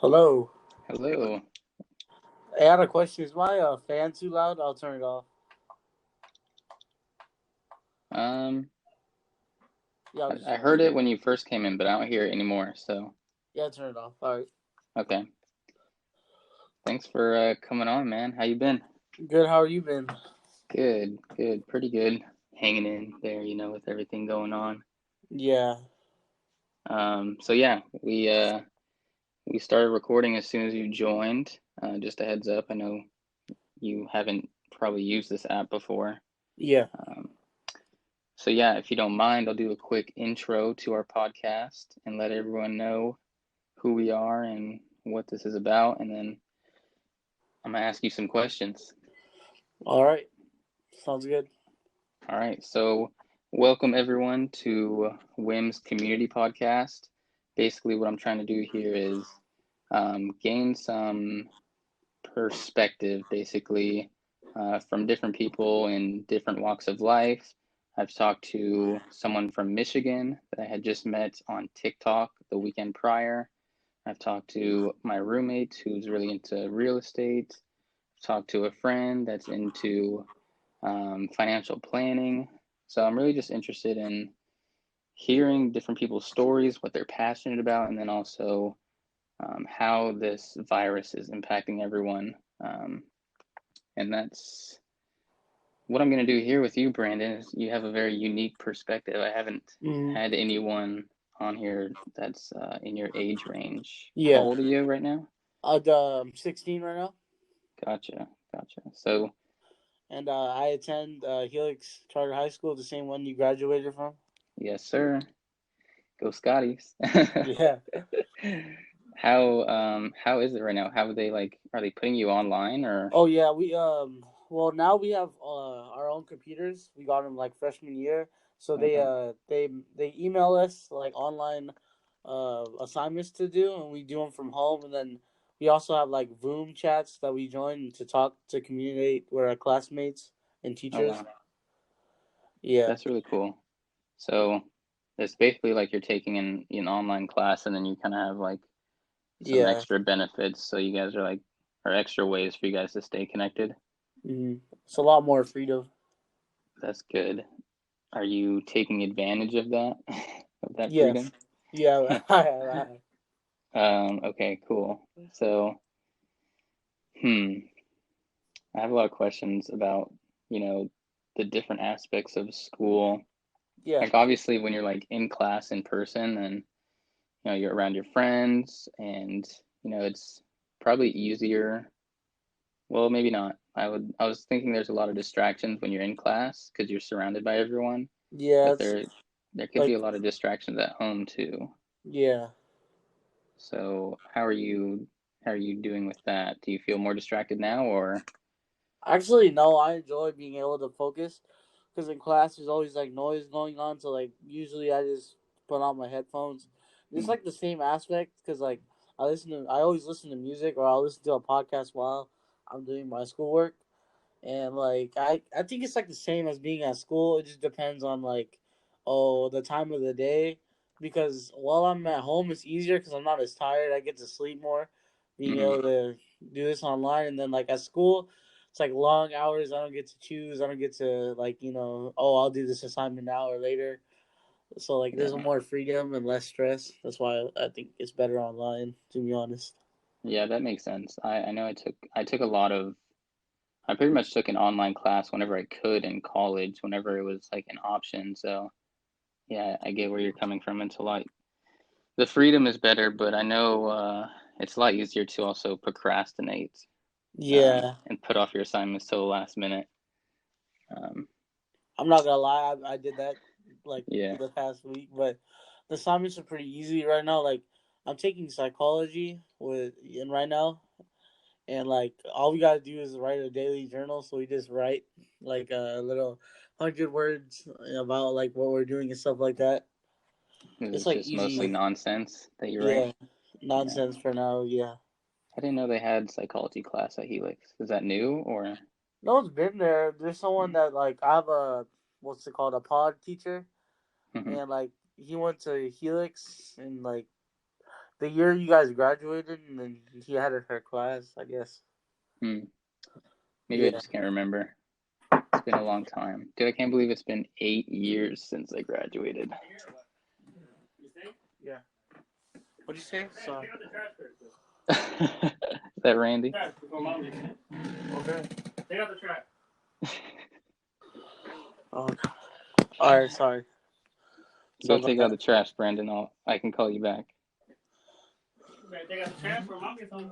Hello. Hello. Hey, I had a question. Is my fan too loud? I'll turn it off. Um, Yeah, I'll I heard it when you first came in, but I don't hear it anymore. So, turn it off. All right. okay. Thanks for coming on, man. How you been? Good. How are you been? Good, good, pretty good. Hanging in there, with everything going on. Yeah. So yeah, we started recording as soon as you joined. Just a heads up, I know you haven't probably used this app before. Yeah. Um, so yeah, if you don't mind, I'll do a quick intro to our podcast and let everyone know who we are and what this is about, and then I'm gonna ask you some questions. All right. Sounds good. All right, so welcome everyone to WIM's community podcast. Basically, what I'm trying to do here is gain some perspective, basically, from different people in different walks of life. I've talked to someone from Michigan that I had just met on TikTok the weekend prior. I've talked to my roommate who's really into real estate. I've talked to a friend that's into financial planning. So I'm really just interested in hearing different people's stories, what they're passionate about, and then also how this virus is impacting everyone. And that's what I'm going to do here with you, Brandon. Is you have a very unique perspective. I haven't Mm. had anyone on here that's in your age range. How Yeah. old are you right now? I'm 16 right now, Gotcha, gotcha. So, and I attend Helix Charter High School, the same one you graduated from. yes, sir. Go Scotties. Yeah. How is it right now? How are they putting you online or Oh yeah. Well, now we have our own computers. We got them like freshman year, so okay. they email us like online assignments to do, and we do them from home. And then we also have like Voom chats that we join to talk to communicate with our classmates and Oh teachers. wow. Yeah, That's really cool. So it's basically like you're taking an online class and then you kind of have like some yeah. extra benefits so you guys are or extra ways for you guys to stay connected. It's a lot more freedom. That's good. Are you taking advantage of that of that Yes, freedom? yeah. Okay, cool. So, hmm, I have a lot of questions about, you know, the different aspects of school. Yeah, Like obviously when you're like in class in person and you're around your friends and it's probably easier. Well, maybe not. I was thinking there's a lot of distractions when you're in class because you're surrounded by everyone, yeah. but It's there could be like a lot of distractions at home too. yeah. So, how are you doing with that? Do you feel more distracted now or Actually, no. I enjoy being able to focus because in class there's always like noise going on. So like usually I just put on my headphones. It's hmm, like the same aspect because like I always listen to music or I'll listen to a podcast while I'm doing my schoolwork. And like I think it's like the same as being at school. It just depends on like the time of the day. Because while I'm at home, it's easier because I'm not as tired. I get to sleep more, being hmm, able to do this online. And then like at school, it's like long hours. I don't get to choose. I don't get to like I'll do this assignment now or later. So like there's yeah. more freedom and less stress. That's why I think it's better online. To be honest. Yeah, that makes sense. I know I took a lot of I pretty much took an online class whenever I could in college, whenever it was like an option. So, yeah, I get where you're coming from. It's a lot the freedom is better, but I know it's a lot easier to also procrastinate Yeah. and put off your assignments till the last minute. Um, I'm not gonna lie, I did that like yeah. the past week, but the assignments are pretty easy right now. Like I'm taking psychology with and right now, and like all we gotta do is write a daily journal. So we just write like a little 100 words about like what we're doing and stuff like that. It's It's like just mostly easy, nonsense that you write. yeah, Yeah. nonsense for now. Yeah, I didn't know they had psychology class at Helix. Is that new or? no one's been there. There's someone that like I have a what's it called, a pod teacher, Mm-hmm. and like he went to Helix and like the year you guys graduated, and then he had her class, I guess. Maybe I Yeah. just can't remember. It's been a long time. Dude, I can't believe it's been 8 years since I graduated. Yeah. What'd you say? Sorry. Is that Randy? Okay. Take out the trash. Oh, God. All right. Sorry. Go Sorry about take out that. the trash, Brandon. I can call you back. You better take out the trash for mommy something.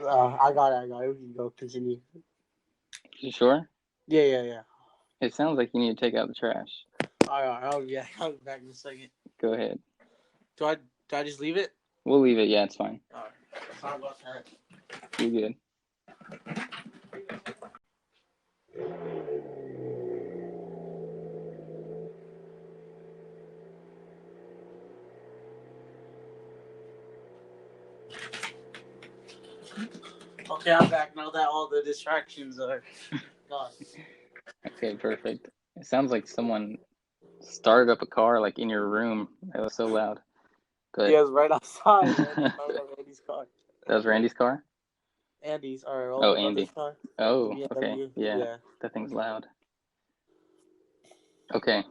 I got it. We can go. Continue. You sure? Yeah. It sounds like you need to take out the trash. All right. I'll be back in a second. Go ahead. Do I just leave it? We'll leave it. Yeah, it's fine. All right. Sorry about that. You're good. Okay, I'm back now that all the distractions are gone. Okay, perfect. It sounds like someone started up a car like in your room. It was so loud. But Yeah, it's right outside. that Andy's car. was Randy's car? Andy's, our Oh, older brother's Andy. car. Oh, okay. BMW. Yeah, Yeah. that thing's loud. Okay,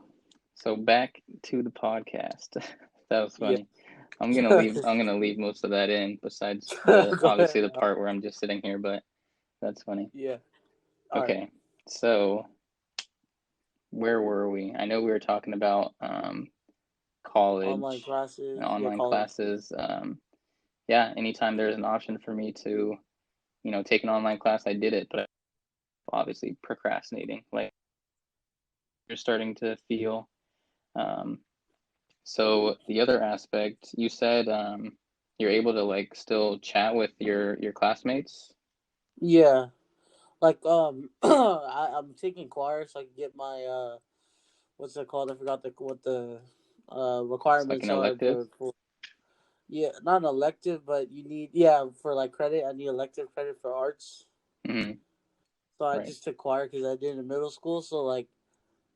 so back to the podcast. That was Yeah. funny. I'm gonna leave most of that in, besides the Go obviously ahead. the part where I'm just sitting here, but that's funny. Yeah. All right. Okay, so where were we? I know we were talking about Online college and classes. Yeah, online college. classes. Yeah, anytime there's an option for me to, take an online class, I did it, but obviously procrastinating, like you're starting to feel. Um, so the other aspect, you said you're able to like still chat with your classmates. Yeah. Like I'm taking choir so I can get my what's it called? I forgot what the It's like an requirements are elective. for yeah, not an elective, but you need for like credit. I need elective credit for arts. Hmm. So I Right. just took choir because I did in middle school. So like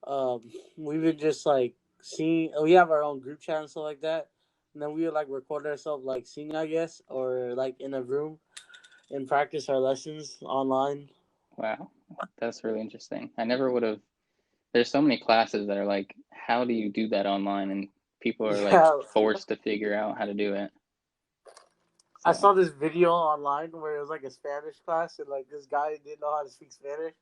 um we've been just like seeing. We have our own group chat and stuff like that, and then we would like record ourselves like singing, I guess, or like in a room and practice our lessons online. Wow, that's really interesting. I never would have. There's so many classes that are like, how do you do that online? And people are like Yeah, forced to figure out how to do it. I So, saw this video online where it was like a Spanish class, and like this guy didn't know how to speak Spanish,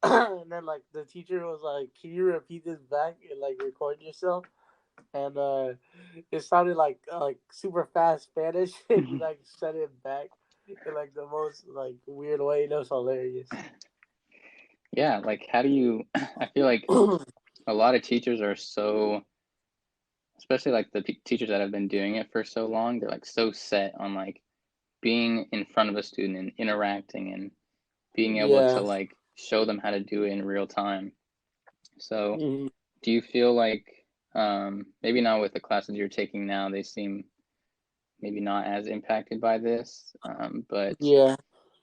and then like the teacher was like, "Can you repeat this back and like record yourself?" And it sounded like super fast Spanish, and he like said it back in like the most like weird way. It was hilarious. yeah, like how do you? I feel like a lot of teachers are so, especially like the teachers that have been doing it for so long, they're like so set on like being in front of a student and interacting and being able to Yeah. like show them how to do it in real time. So, Hmm. do you feel like maybe not with the classes you're taking now, they seem maybe not as impacted by this, but Yeah.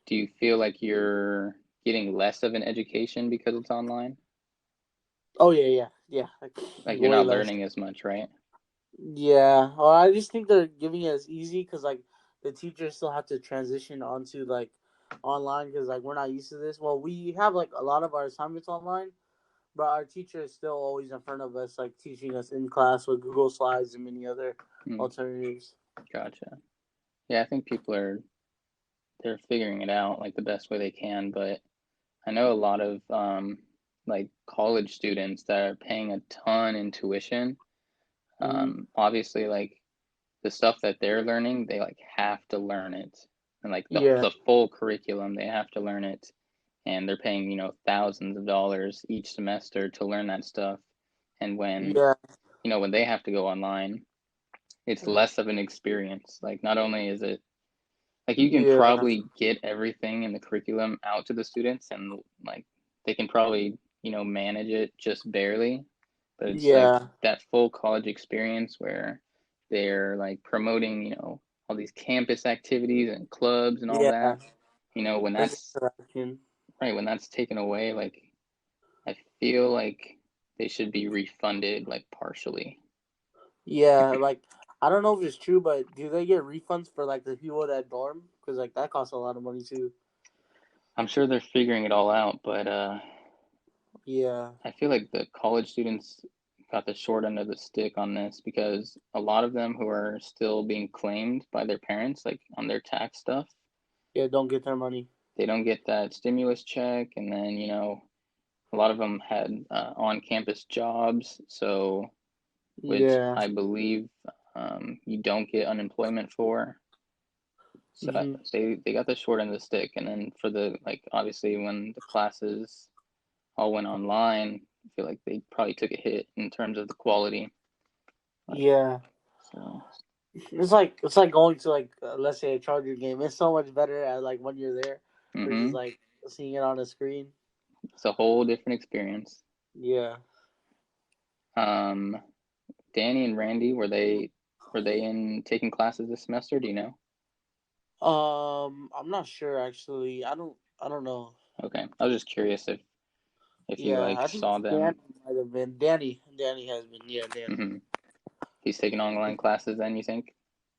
do you feel like you're getting less of an education because it's online? Oh yeah. Like, Like you're way not less. learning as much, right? Yeah. Or I just think they're giving it as easy because like the teachers still have to transition onto like online because like we're not used to this. Well, we have like a lot of our assignments online, but our teacher is still always in front of us, like teaching us in class with Google Slides and many other Hmm, alternatives. gotcha. Yeah, I think people are they're figuring it out like the best way they can, but I know a lot of like college students that are paying a ton in tuition. Mm-hmm. Obviously, like the stuff that they're learning, they like have to learn it, and like Yeah. the full curriculum, they have to learn it, and they're paying thousands of dollars each semester to learn that stuff. And when Yeah. when they have to go online, it's less of an experience. Like not only is it like you can Yeah. probably get everything in the curriculum out to the students and like they can probably manage it just barely, but it's like Yeah. that full college experience where they're like promoting all these campus activities and clubs and all Yeah. that. When Like that's interaction. right, when that's taken away, like I feel like they should be refunded like partially. Yeah, like I don't know if it's true, but do they get refunds for like the people that dorm? Because like that costs a lot of money too. I'm sure they're figuring it all out, but Yeah, I feel like the college students got the short end of the stick on this because a lot of them who are still being claimed by their parents, like on their tax stuff, yeah, don't get their money. they don't get that stimulus check, and then a lot of them had on-campus jobs, so which Yeah. I believe you don't get unemployment for. So Hmm. they got the short end of the stick, and then for the like obviously when the classes all went online, I feel like they probably took a hit in terms of the quality. Like Yeah. so, It's like going to like let's say a Charger game. It's so much better at like when you're there versus mm-hmm. like seeing it on a screen. It's a whole different experience. Yeah. Um, Danny and Randy were they in taking classes this semester? Do you know? I'm not sure actually. I don't know. Okay, I was just curious if you Yeah, like I think saw Danny them. might have been. Danny has been. Yeah, Danny. Mm-hmm. He's taking online classes then, you think?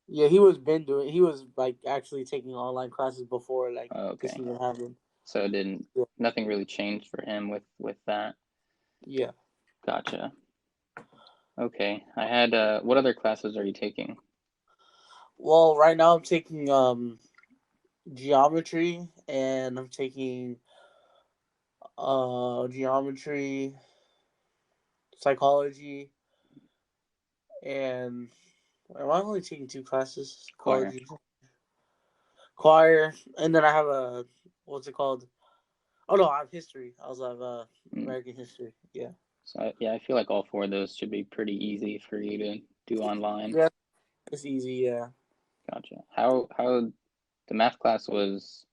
Yeah, he was been doing. He was like actually taking online classes before like this Okay. even happened. So it didn't Yeah. nothing really changed for him with that. Yeah. Gotcha. Okay. I had what other classes are you taking? Well, right now I'm taking geometry and I'm taking geometry, psychology, and am I only taking two classes? Choir. Psychology, choir, and then I have a what's it called? Oh no, I have history. I also have Mm. American history. Yeah. So yeah, I feel like all four of those should be pretty easy for you to do online. Yeah, it's easy. Yeah. Gotcha. How the math class was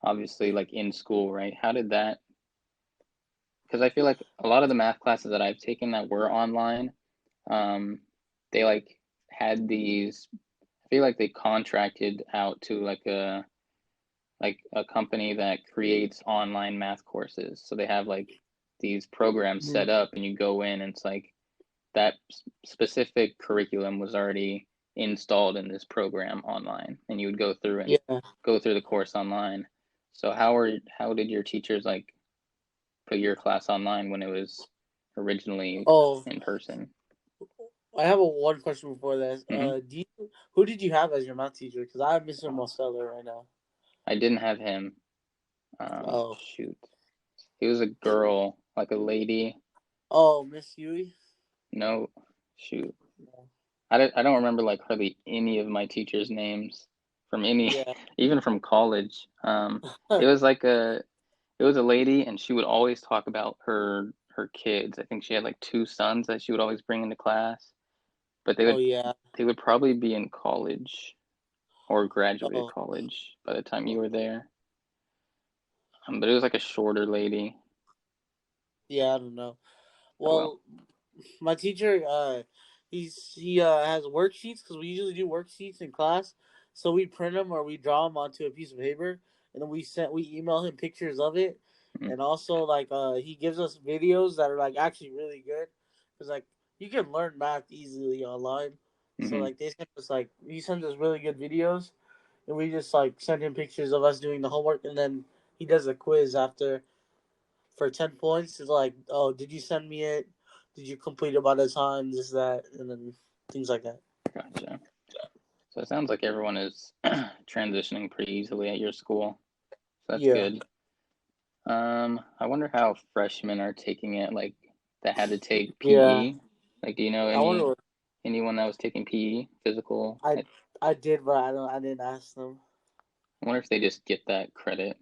obviously like in school, right? How did that? Because I feel like a lot of the math classes that I've taken that were online, um, they like had these. I feel like they contracted out to like a company that creates online math courses. So they have like these programs Mm. set up, and you go in, and it's like that specific curriculum was already installed in this program online, and you would Yeah. go through the course online. So how did your teachers like put your class online when it was originally Oh, in person? I have a one question before this. Hmm. Who did you have as your math teacher? Because I have Mr. Mosteller right now. I didn't have him. Oh. Shoot, he was a girl, like a lady. Oh, Miss Huey. No, shoot. No. I don't remember like hardly any of my teachers' names from any, Yeah. even from college. It was like it was a lady, and she would always talk about her kids. I think she had like two sons that she would always bring into class, but Oh yeah. they would probably be in college or graduated Oh college by the time you were there. But it was like a shorter lady. yeah. I don't know. Oh well. Well, my teacher, he has worksheets because we usually do worksheets in class. So we print them or we draw them onto a piece of paper, and then we email him pictures of it, Mm-hmm. and also like he gives us videos that are like actually really good because like you can learn math easily online. So Mm-hmm. like he sends us really good videos, and we just like send him pictures of us doing the homework, and then he does a quiz after for 10 points. It's like, oh, did you send me it? Did you complete it by the time? This that, and then things like that. Gotcha. So it sounds like everyone is transitioning pretty easily at your school. So that's Yeah, good. I wonder how freshmen are taking it, like that had to take yeah. PE. Like, do you know I wonder. anyone that was taking PE, physical? I I did, but I don't. I didn't ask them. I wonder if they just get that credit,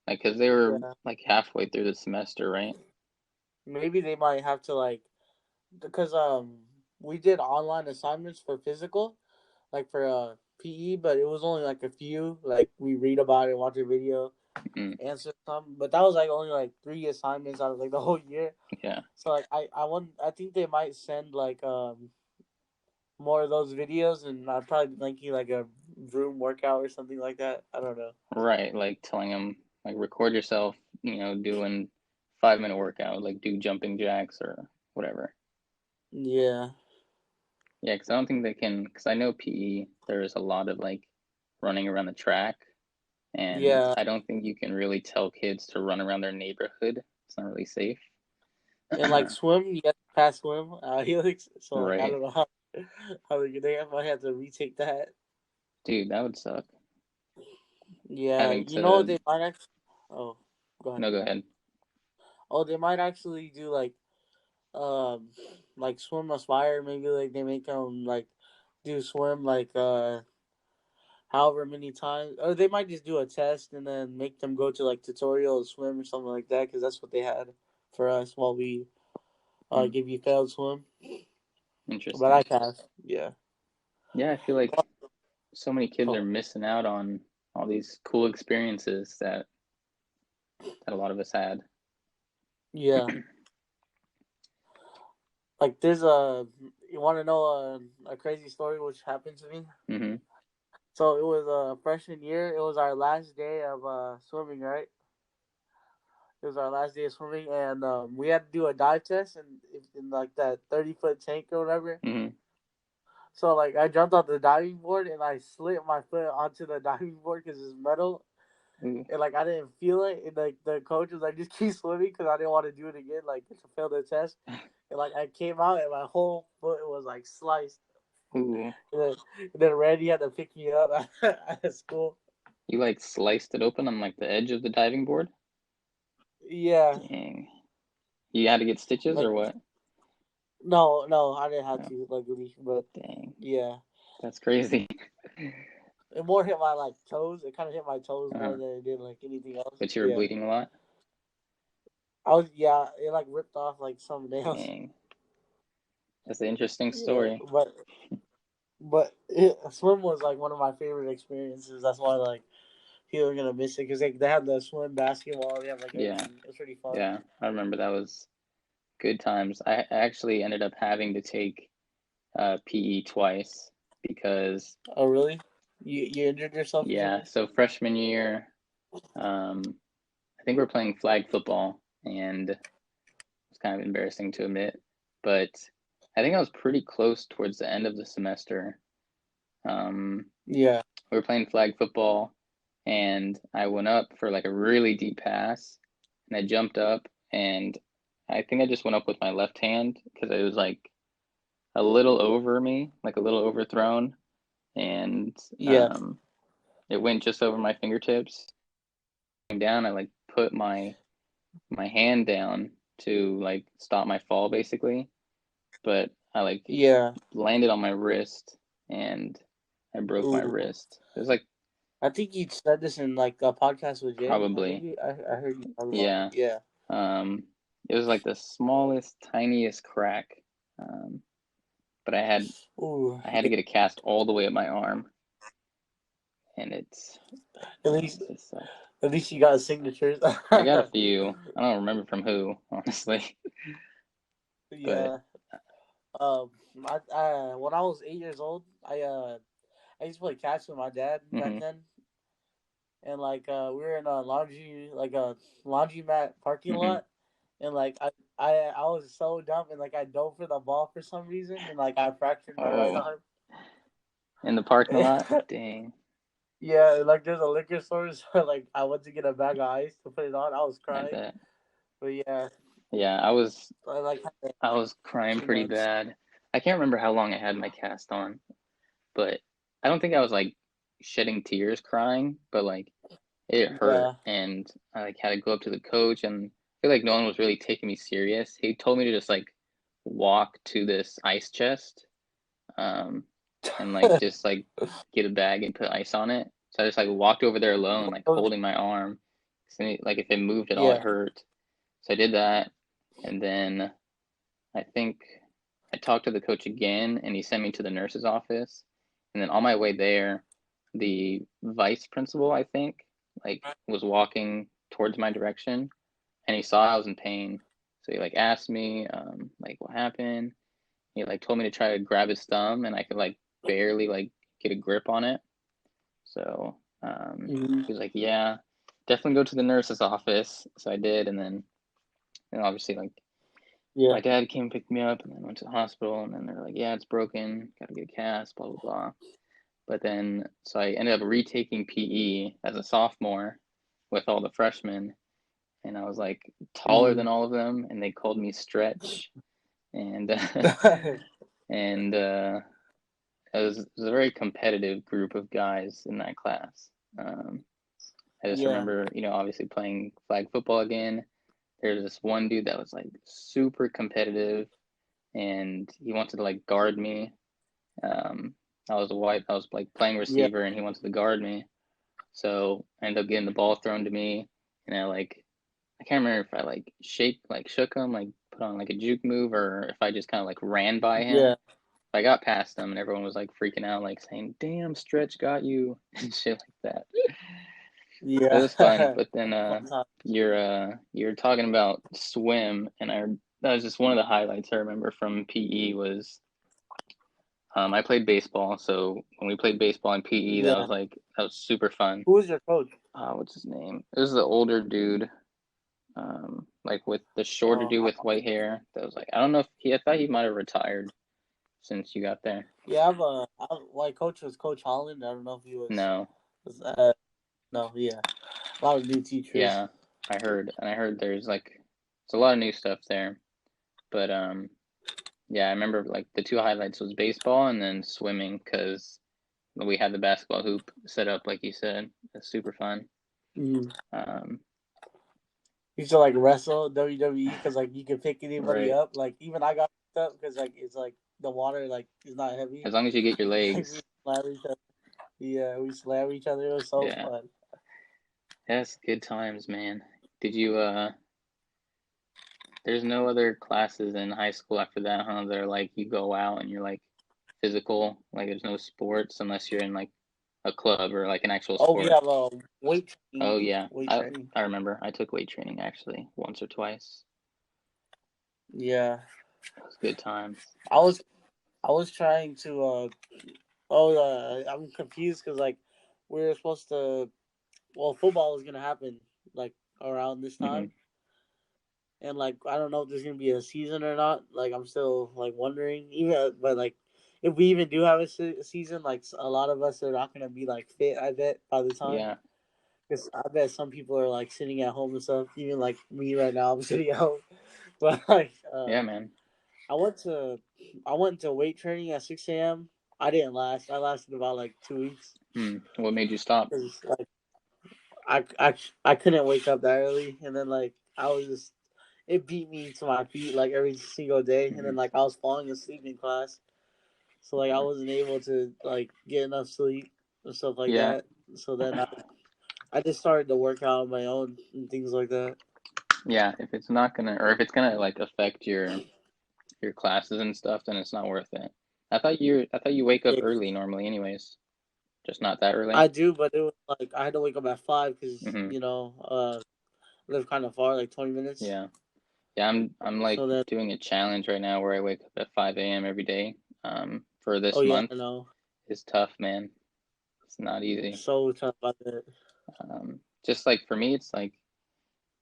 like, because they were Yeah, like halfway through the semester, right? maybe they might have to like because we did online assignments for physical, like for PE, but it was only like a few. Like we read about it, watch a video, Mm, answer some, but that was like only like three assignments out of like the whole year. yeah, So like I think they might send like more of those videos, and I'd probably link you like a room workout or something like that. I don't know. right. Like telling them, like, record yourself, doing 5 minute workout, like do jumping jacks or whatever. Yeah. Yeah, because I don't think they can. Because I know PE, there's a lot of like running around the track, and Yeah, I don't think you can really tell kids to run around their neighborhood. It's not really safe. and like swim, you have to pass swim. Helix. So like I Right. don't know how they might have to retake that. Dude, that would suck. Yeah, Having you know to. they might actually. Oh, go ahead. No, go ahead. Oh, they might actually do um like swim aspire. Maybe like they make them like do swim like however many times, or they might just do a test and then make them go to like tutorial swim or something like that. Because that's what they had for us while we Hmm. give you failed swim. But I Interesting. passed. Yeah. Yeah, I feel like so many kids are Oh, missing out on all these cool experiences that a lot of us had. yeah. Like there's you want to know a crazy story which happened to me? Mm-hmm. So it was freshman year. It was our last day of swimming, right? It was our last day of swimming, and we had to do a dive test in like that 30-foot tank or whatever. Mm-hmm. So like I jumped off the diving board and I slid my foot onto the diving board because it's metal, Ooh. and like I didn't feel it. And like the coach was like, "Just keep swimming," because I didn't want to do it again, like to fail the test. And like I came out and my whole foot was like sliced. Ooh. And then Randy had to pick me up at school. You like sliced it open on like the edge of the diving board? Yeah, Dang. You had to get stitches like or what? no, I didn't have Oh, to luckily, but dang. yeah, That's crazy. it more hit my like toes. It kind of hit my toes more Uh, than it did like anything else. but you were Yeah, bleeding a lot? I was yeah. It like ripped off like some nails. Dang. That's an interesting Yeah, story. swim was like one of my favorite experiences. That's why like people are gonna miss it because they have the swim basketball. They have like Yeah. everything. It's pretty fun. Yeah. I remember that was good times. I actually ended up having to take PE twice because, Oh really? You injured yourself or yeah, something? so freshman year, um, I think we're playing flag football, and it's kind of embarrassing to admit, but I think I was pretty close towards the end of the semester. Um, Yeah, we were playing flag football, and I went up for like a really deep pass, and I jumped up, and I think I just went up with my left hand because it was like a little over me, like a little overthrown, and yeah, um, it went just over my fingertips. Down, I like put my hand down to like stop my fall basically, but I like yeah. landed on my wrist and I broke my Ooh, wrist. It was like I think you said this in like a podcast with Jay. probably, Maybe I heard you talk about it. yeah. Yeah. Um, it was like the smallest, tiniest crack. Um, but Ooh, I had to get a cast all the way up my arm, and it's at yeah, least it sucked. at least you got signatures. I got a few. I don't remember from who, honestly, but Yeah. Um, when I was 8 years old, I used to play catch with my dad back mm-hmm, then, and like we were in a laundromat parking mm-hmm. lot, and like I was so dumb and like I dove for the ball for some reason, and like I fractured my right Oh, arm. in the parking lot? Dang, Yeah, like there's a liquor store, so like I went to get a bag of ice to put it on. I was I crying, bet. but yeah, Yeah, I like had I was crying 2 pretty months. bad. I can't remember how long I had my cast on, but I don't think I was like shedding tears crying, but like it hurt Yeah, and I like had to go up to the coach and I feel like no one was really taking me serious. He told me to just like walk to this ice chest, um, and like just like get a bag and put ice on it. So I just like walked over there alone, like holding my arm. So, like if it moved at all, it yeah, hurt. So I did that, and then I think I talked to the coach again, and he sent me to the nurse's office. And then on my way there, the vice principal, I think, like was walking towards my direction, and he saw I was in pain. So he like asked me, like what happened. He like told me to try to grab his thumb, and I could like barely like get a grip on it. So hmm he was like, "Yeah, definitely go to the nurse's office." So I did, and then obviously like Yeah. my dad came and picked me up, and then went to the hospital, and then they're like, yeah, it's broken, gotta get a cast, blah blah blah. But then, so I ended up retaking PE as a sophomore with all the freshmen, and I was like taller than Mm. all of them, and they called me Stretch, and and it was a very competitive group of guys in that class. I just Yeah. remember, obviously playing flag football again. There's this one dude that was like super competitive, and he wanted to like guard me. Um, I was like playing Yeah. receiver, and he wanted to guard me. So I ended up getting the ball thrown to me, and I can't remember if I shook him, like put on like a juke move, or if I just kind of like ran by him. Yeah. I got past him, and everyone was like freaking out, like saying, "Damn, Stretch got you," and shit like that. It Yeah. was fun, but then Fun time. you're talking about swim, and that was just one of the highlights I remember from PE was I played baseball, so when we played baseball in PE, Yeah. that was super fun. Who was your coach? What's his name? It was the older dude, like with the shorter Oh, dude with white hair. That was like I don't know if I thought he might have retired since you got there. yeah. My coach was Coach Holland. I don't know if he was. No, No. Yeah. A lot of new teachers. yeah, I heard there's a lot of new stuff there, but yeah, I remember like the two highlights was baseball and then swimming because we had the basketball hoop set up like you said. It's super fun. Mm. Um, He used to like wrestle WWE because like you could pick anybody right. up. Like even I got picked up because like it's like the water like is not heavy. As long as you get your Like we legs. slam each other. Yeah, we slam each other. It was so Yeah. fun. Yes, good times, man. Did you there's no other classes in high school after that, huh? That are like you go out and you're like physical, like there's no sports unless you're in like a club or like an actual Oh, we sport. have weight training. Oh yeah. Weight I training. I remember. I took weight training actually once or twice. Yeah, It was good times. I was I was trying to. I'm confused because like we were supposed to. Well, football was gonna happen like around this Hmm. time, and like I don't know if there's gonna be a season or not. Like I'm still like wondering. Even but like if we even do have a season, like a lot of us are not gonna be like fit. I bet by the time. Yeah. Because I bet some people are like sitting at home and stuff. Even like me right now, I'm sitting at home. But like, Yeah, man. I went to I went to weight training at 6 a.m. I didn't last. I lasted about like 2 weeks What made you stop? because like I couldn't wake up that early, and then like I was just it beat me to my feet like every single day, and Hmm. then like I was falling asleep in class, so like I wasn't able to like get enough sleep and stuff like Yeah. that. So then I just started to work out on my own and things like that. Yeah, if it's not gonna or if it's gonna like affect your classes and stuff, then it's not worth it. I thought you wake up Yeah, early normally anyways. Just not that early. I do, but it was like I had to wake up at 5 because Hmm. I live kind of far, like 20 minutes. Yeah. Yeah, I'm like So then, doing a challenge right now where I wake up at 5 a.m. every day. For oh this yeah, month I know, is tough, man. It's not easy. so tough about that. Just like for me, it's like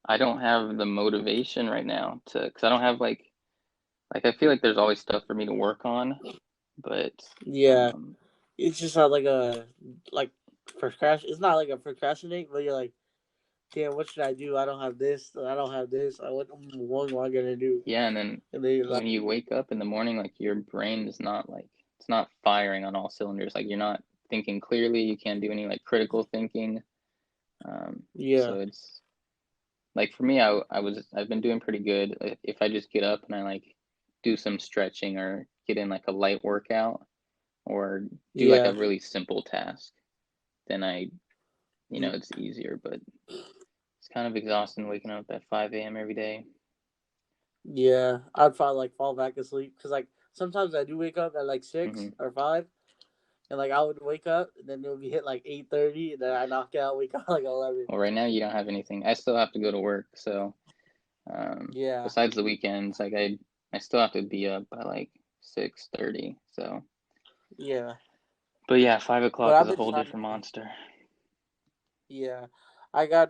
I don't have the motivation right now because I don't have like I feel like there's always stuff for me to work on, but Yeah, um, it's just not like a like procrastinate. It's not like a procrastinate, but you're like, damn, what should I do? I don't have this. I don't have this. What am I gonna do? yeah, and then And then you're like, when you wake up in the morning, like your brain is not like it's not firing on all cylinders. Like you're not thinking clearly. You can't do any like critical thinking. yeah, So it's like for me, I've been doing pretty good. If I just get up and I like do some stretching or get in like a light workout or do like a yeah, really simple task, then mm, it's easier. But it's kind of exhausting waking up at 5 a.m. every day. yeah. I'd probably like fall back asleep because like sometimes I do wake up at like Hmm. 6 or 5. And like I would wake up, and then it would be hit like 8:30, and then I knock out, wake up like 11. Well, right now you don't have anything. I still have to go to work, so Yeah, besides the weekends, like I still have to be up by like 6:30. So, yeah. but yeah, five But o'clock is I've a been whole trying. different monster. Yeah, I got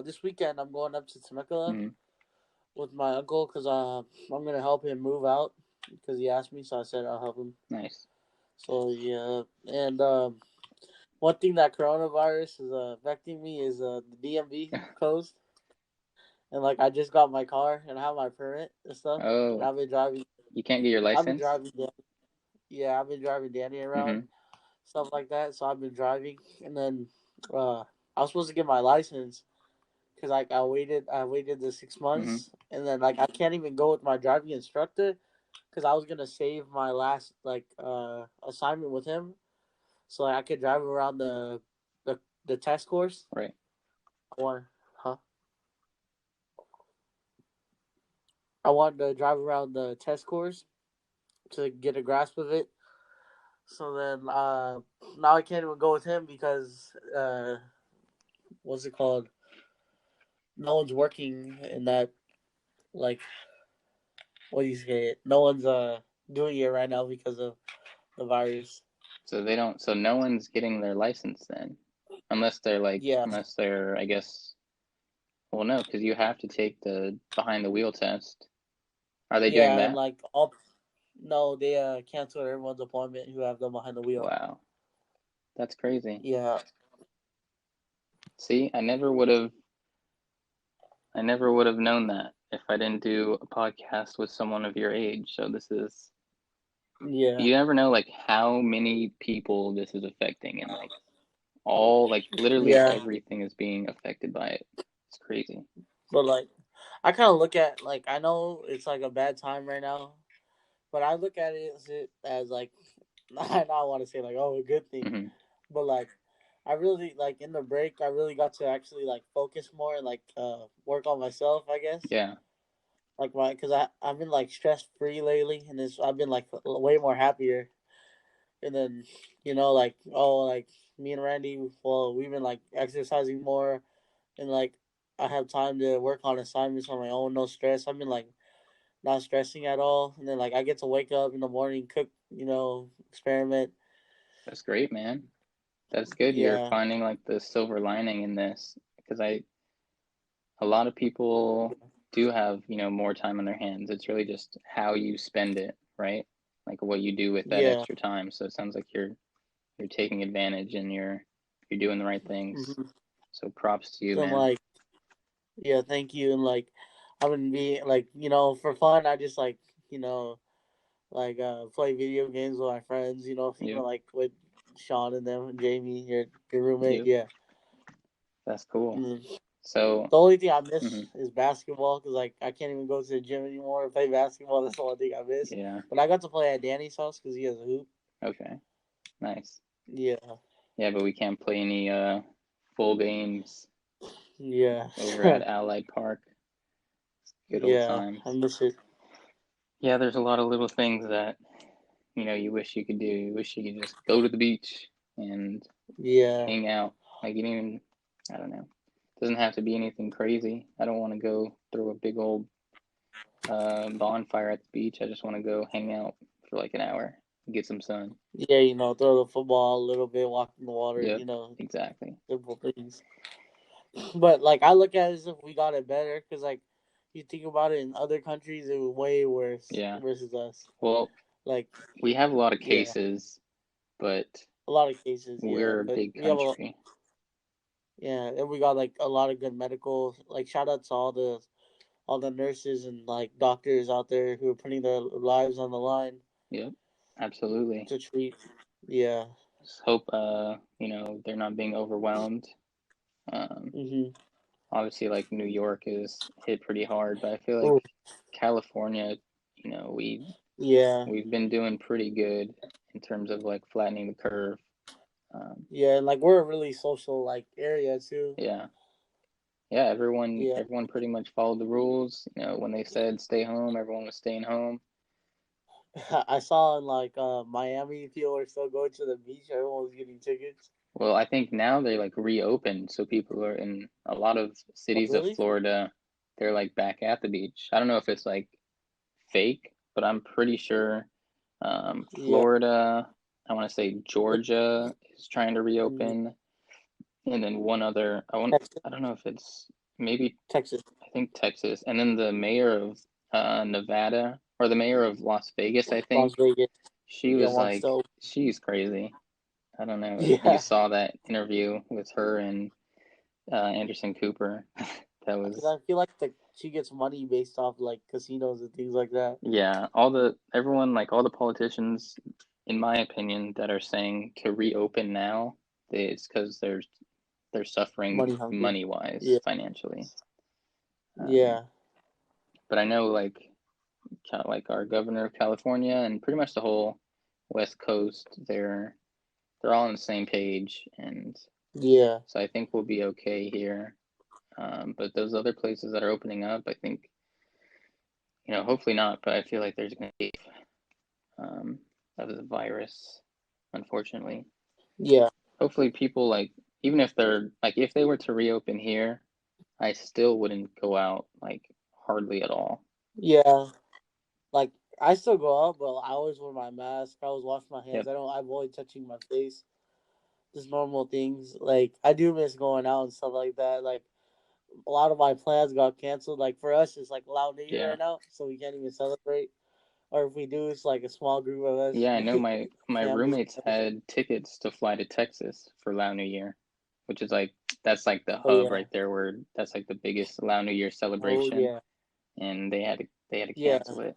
this weekend. I'm going up to Temecula, Mm-hmm. with my uncle because I'm gonna help him move out because he asked me, so I said I'll help him. Nice. So yeah, and one thing that coronavirus is affecting me is the DMV closed, and like I just got my car and I have my permit and stuff, and Oh, I've been driving. you can't get your I've been license? driving. Yeah, I've been driving Danny around Mm-hmm. stuff like that. So I've been driving, and then I was supposed to get my license because like I waited the six Mm-hmm. months, and then like I can't even go with my driving instructor because I was gonna save my last like assignment with him, so like, I could drive around the test course. Right. I want, huh? I wanted to drive around the test course to get a grasp of it. So then now I can't even go with him because what's it called? No one's working in that, like, what do you say? No one's doing it right now because of the virus. So they don't. So no one's getting their license then, Yeah, unless they're, I guess. Well, no, because you have to take the behind the wheel test. Are they doing yeah, and that? like all no, they canceled everyone's appointment who have them behind the wheel. Wow, that's crazy. Yeah, See, I never would have known that if I didn't do a podcast with someone of your age. So this is, yeah, you never know like how many people this is affecting, and like all, like literally yeah. everything is being affected by it. It's crazy. But like, I kind of look at like I know it's like a bad time right now, but I look at it as like I don't want to say like oh a good thing, Hmm. but like I really like in the break I really got to actually like focus more and like work on myself I guess Yeah, like my because I've been like stress free lately and I've been like way more happier and then like oh like me and Randy well we've been like exercising more and like I have time to work on assignments on my own no stress I've been like not stressing at all and then like I get to wake up in the morning cook experiment that's great, man. That's good. You're yeah finding like the silver lining in this, because a lot of people do have, more time on their hands. It's really just how you spend it, right? Like what you do with that yeah. extra time. So it sounds like you're taking advantage, and you're doing the right things. Mm-hmm. So props to you, And man. like, yeah, thank you. And like, I've been being like, for fun, I just like, you know, play video games with my friends. Even Yep, like with Sean and them, and Jamie, your roommate. yep. Yeah. That's cool. And So, the only thing I hmm, miss is basketball because like I can't even go to the gym anymore and play basketball. That's the only thing I miss. yeah, But I got to play at Danny's house because he has a hoop. okay, nice. Yeah. Yeah, but we can't play any full games Yeah. over at Allied Park. Good old Yeah. I times. miss it. Yeah, there's a lot of little things that you wish you could do. You wish you could just go to the beach and Yeah. hang out. Like you don't even, I don't know. It doesn't have to be anything crazy. I don't want to go throw a big old bonfire at the beach. I just want to go hang out for like an hour, get some sun. Yeah, throw the football a little bit, walk in the water, Yep, exactly. simple things. But like I look at it as if we got it better because like you think about it in other countries, it was way worse Yeah. versus us. Well, Like we have a lot of yeah, cases, but a lot of cases, yeah. we're a But big we have a country. yeah, and we got like a lot of good medical. Like shout out to all the nurses and like doctors out there who are putting their lives on the line Yep, absolutely. to treat. Yeah. Just hope they're not being overwhelmed. Um, Mhm. Obviously, like New York is hit pretty hard, but I feel like Ooh, California, we yeah. we've been doing pretty good in terms of like flattening the curve. Yeah, and like we're a really social like area too. Yeah, yeah. Everyone Yeah. everyone pretty much followed the rules. When they said stay home, everyone was staying home. I saw in like Miami people are still going to the beach. Everyone was getting tickets. Well, I think now they like reopened, so people are in a lot of Oh, cities of really? Florida. They're like back at the beach. I don't know if it's like fake, but I'm pretty sure Yeah. Florida, I want to say Georgia is trying to Mhm. reopen, and then one other. Texas. I don't know if it's maybe Texas. think Texas, and then the mayor of Nevada, or the mayor of Las Vegas, I Las think. Vegas. She Yeah, was wants like, to. she's crazy. I don't know if you Yeah, saw that interview with her and Anderson Cooper. That because was, I feel like she gets money based off like casinos and things like that. yeah, everyone, like all the politicians, in my opinion, that are saying to reopen now, it's because they're suffering Money hungry. money wise, Yeah, financially. Um, yeah, but I know like our governor of California and pretty much the whole West Coast, they're all on the same page, and yeah, so I think we'll be okay here. But those other places that are opening up, I think, hopefully not, but I feel like there's going to be um, of the virus, unfortunately. yeah, Hopefully, people like, even if they're like, if they were to reopen here, I still wouldn't go out like hardly at all. yeah. Like I still go out, but I always wear my mask. I always wash my hands. Yep. I avoid touching my face. Just normal things. Like I do miss going out and stuff like that. Like a lot of my plans got canceled. Like for us, it's like loud New Year Yeah. right now, so we can't even celebrate. Or if we do, it's like a small group of us, Yeah, I know my families. roommates had tickets to fly to Texas for Lao New Year, which is like that's like the Oh hub yeah, right there where that's like the biggest Lao New Year oh celebration, yeah, and they had to yeah. cancel it,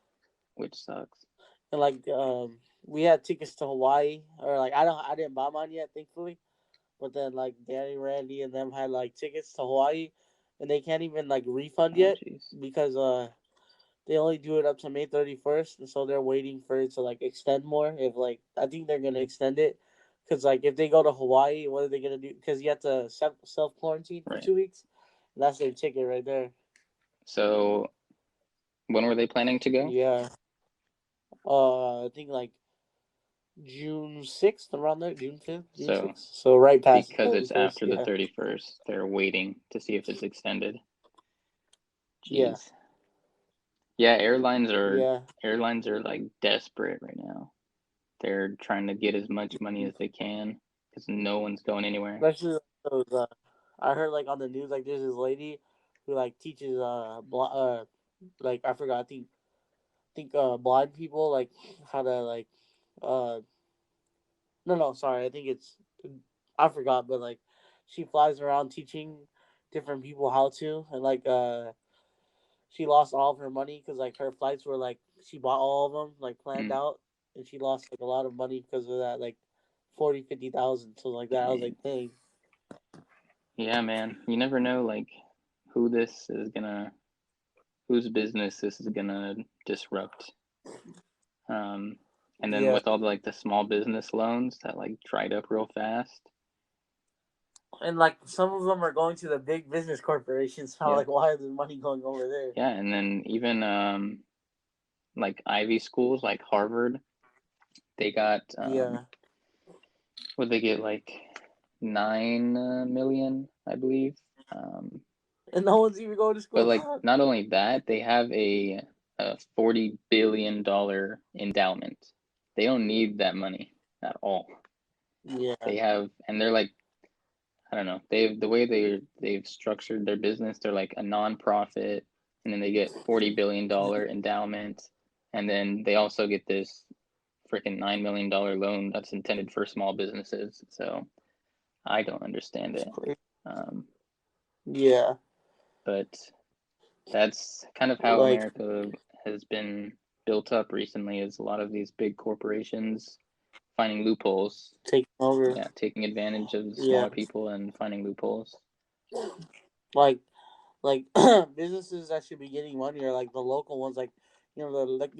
which sucks. And like we had tickets to Hawaii, or like I didn't buy mine yet, thankfully. But then like Danny, Randy, and them had like tickets to Hawaii, and they can't even like refund Oh yet jeez. because they only do it up to May 31st, and so they're waiting for it to like extend more. If like I think they're gonna extend it, because like if they go to Hawaii, what are they gonna do? Because you have to self quarantine for Right. 2 weeks. And that's their ticket right there. So when were they planning to go? Yeah. I think like June 6th, around there, June 5th, June So sixth. So right past the because thirty it's first. after the Yeah. 31st, they're waiting to see if it's extended. Yeah. Jeez. Yeah, Yeah. airlines are like desperate right now. They're trying to get as much money as they can because no one's going anywhere. Especially like those. I heard like on the news, like there's this lady who like teaches like I forgot. I think blind people like how to like uh no, sorry, I think it's I forgot, but like she flies around teaching different people how to, and like she lost all of her money because like her flights were like she bought all of them like planned Mm, out, and she lost like a lot of money because of that, like 40, 50,000, something like that. I was dang. like, dang. Yeah, man. You never know like who this is gonna whose business this is gonna disrupt. Um, and then Yeah. with all like the small business loans that like dried up real fast. And like some of them are going to the big business corporations. So Yep. like, why is the money going over there? Yeah, and then even like Ivy schools like Harvard, they got Yeah. what they get like 9 million, I believe. Um, And no one's even going to but school. like not only that, they have a $40 billion endowment. They don't need that money at all. Yeah. They have, and they're like, I don't know, the way they've structured their business, they're like a nonprofit, and then they get $40 billion endowment, and then they also get this freaking $9 million loan that's intended for small businesses. So I don't understand It's it. crazy. Um, Yeah. but that's kind of how Like America has been built up recently, is a lot of these big corporations finding loopholes. taking over. Yeah, taking advantage of the Yeah. smaller people and finding loopholes. Like like businesses that should be getting money are like the local ones, like the like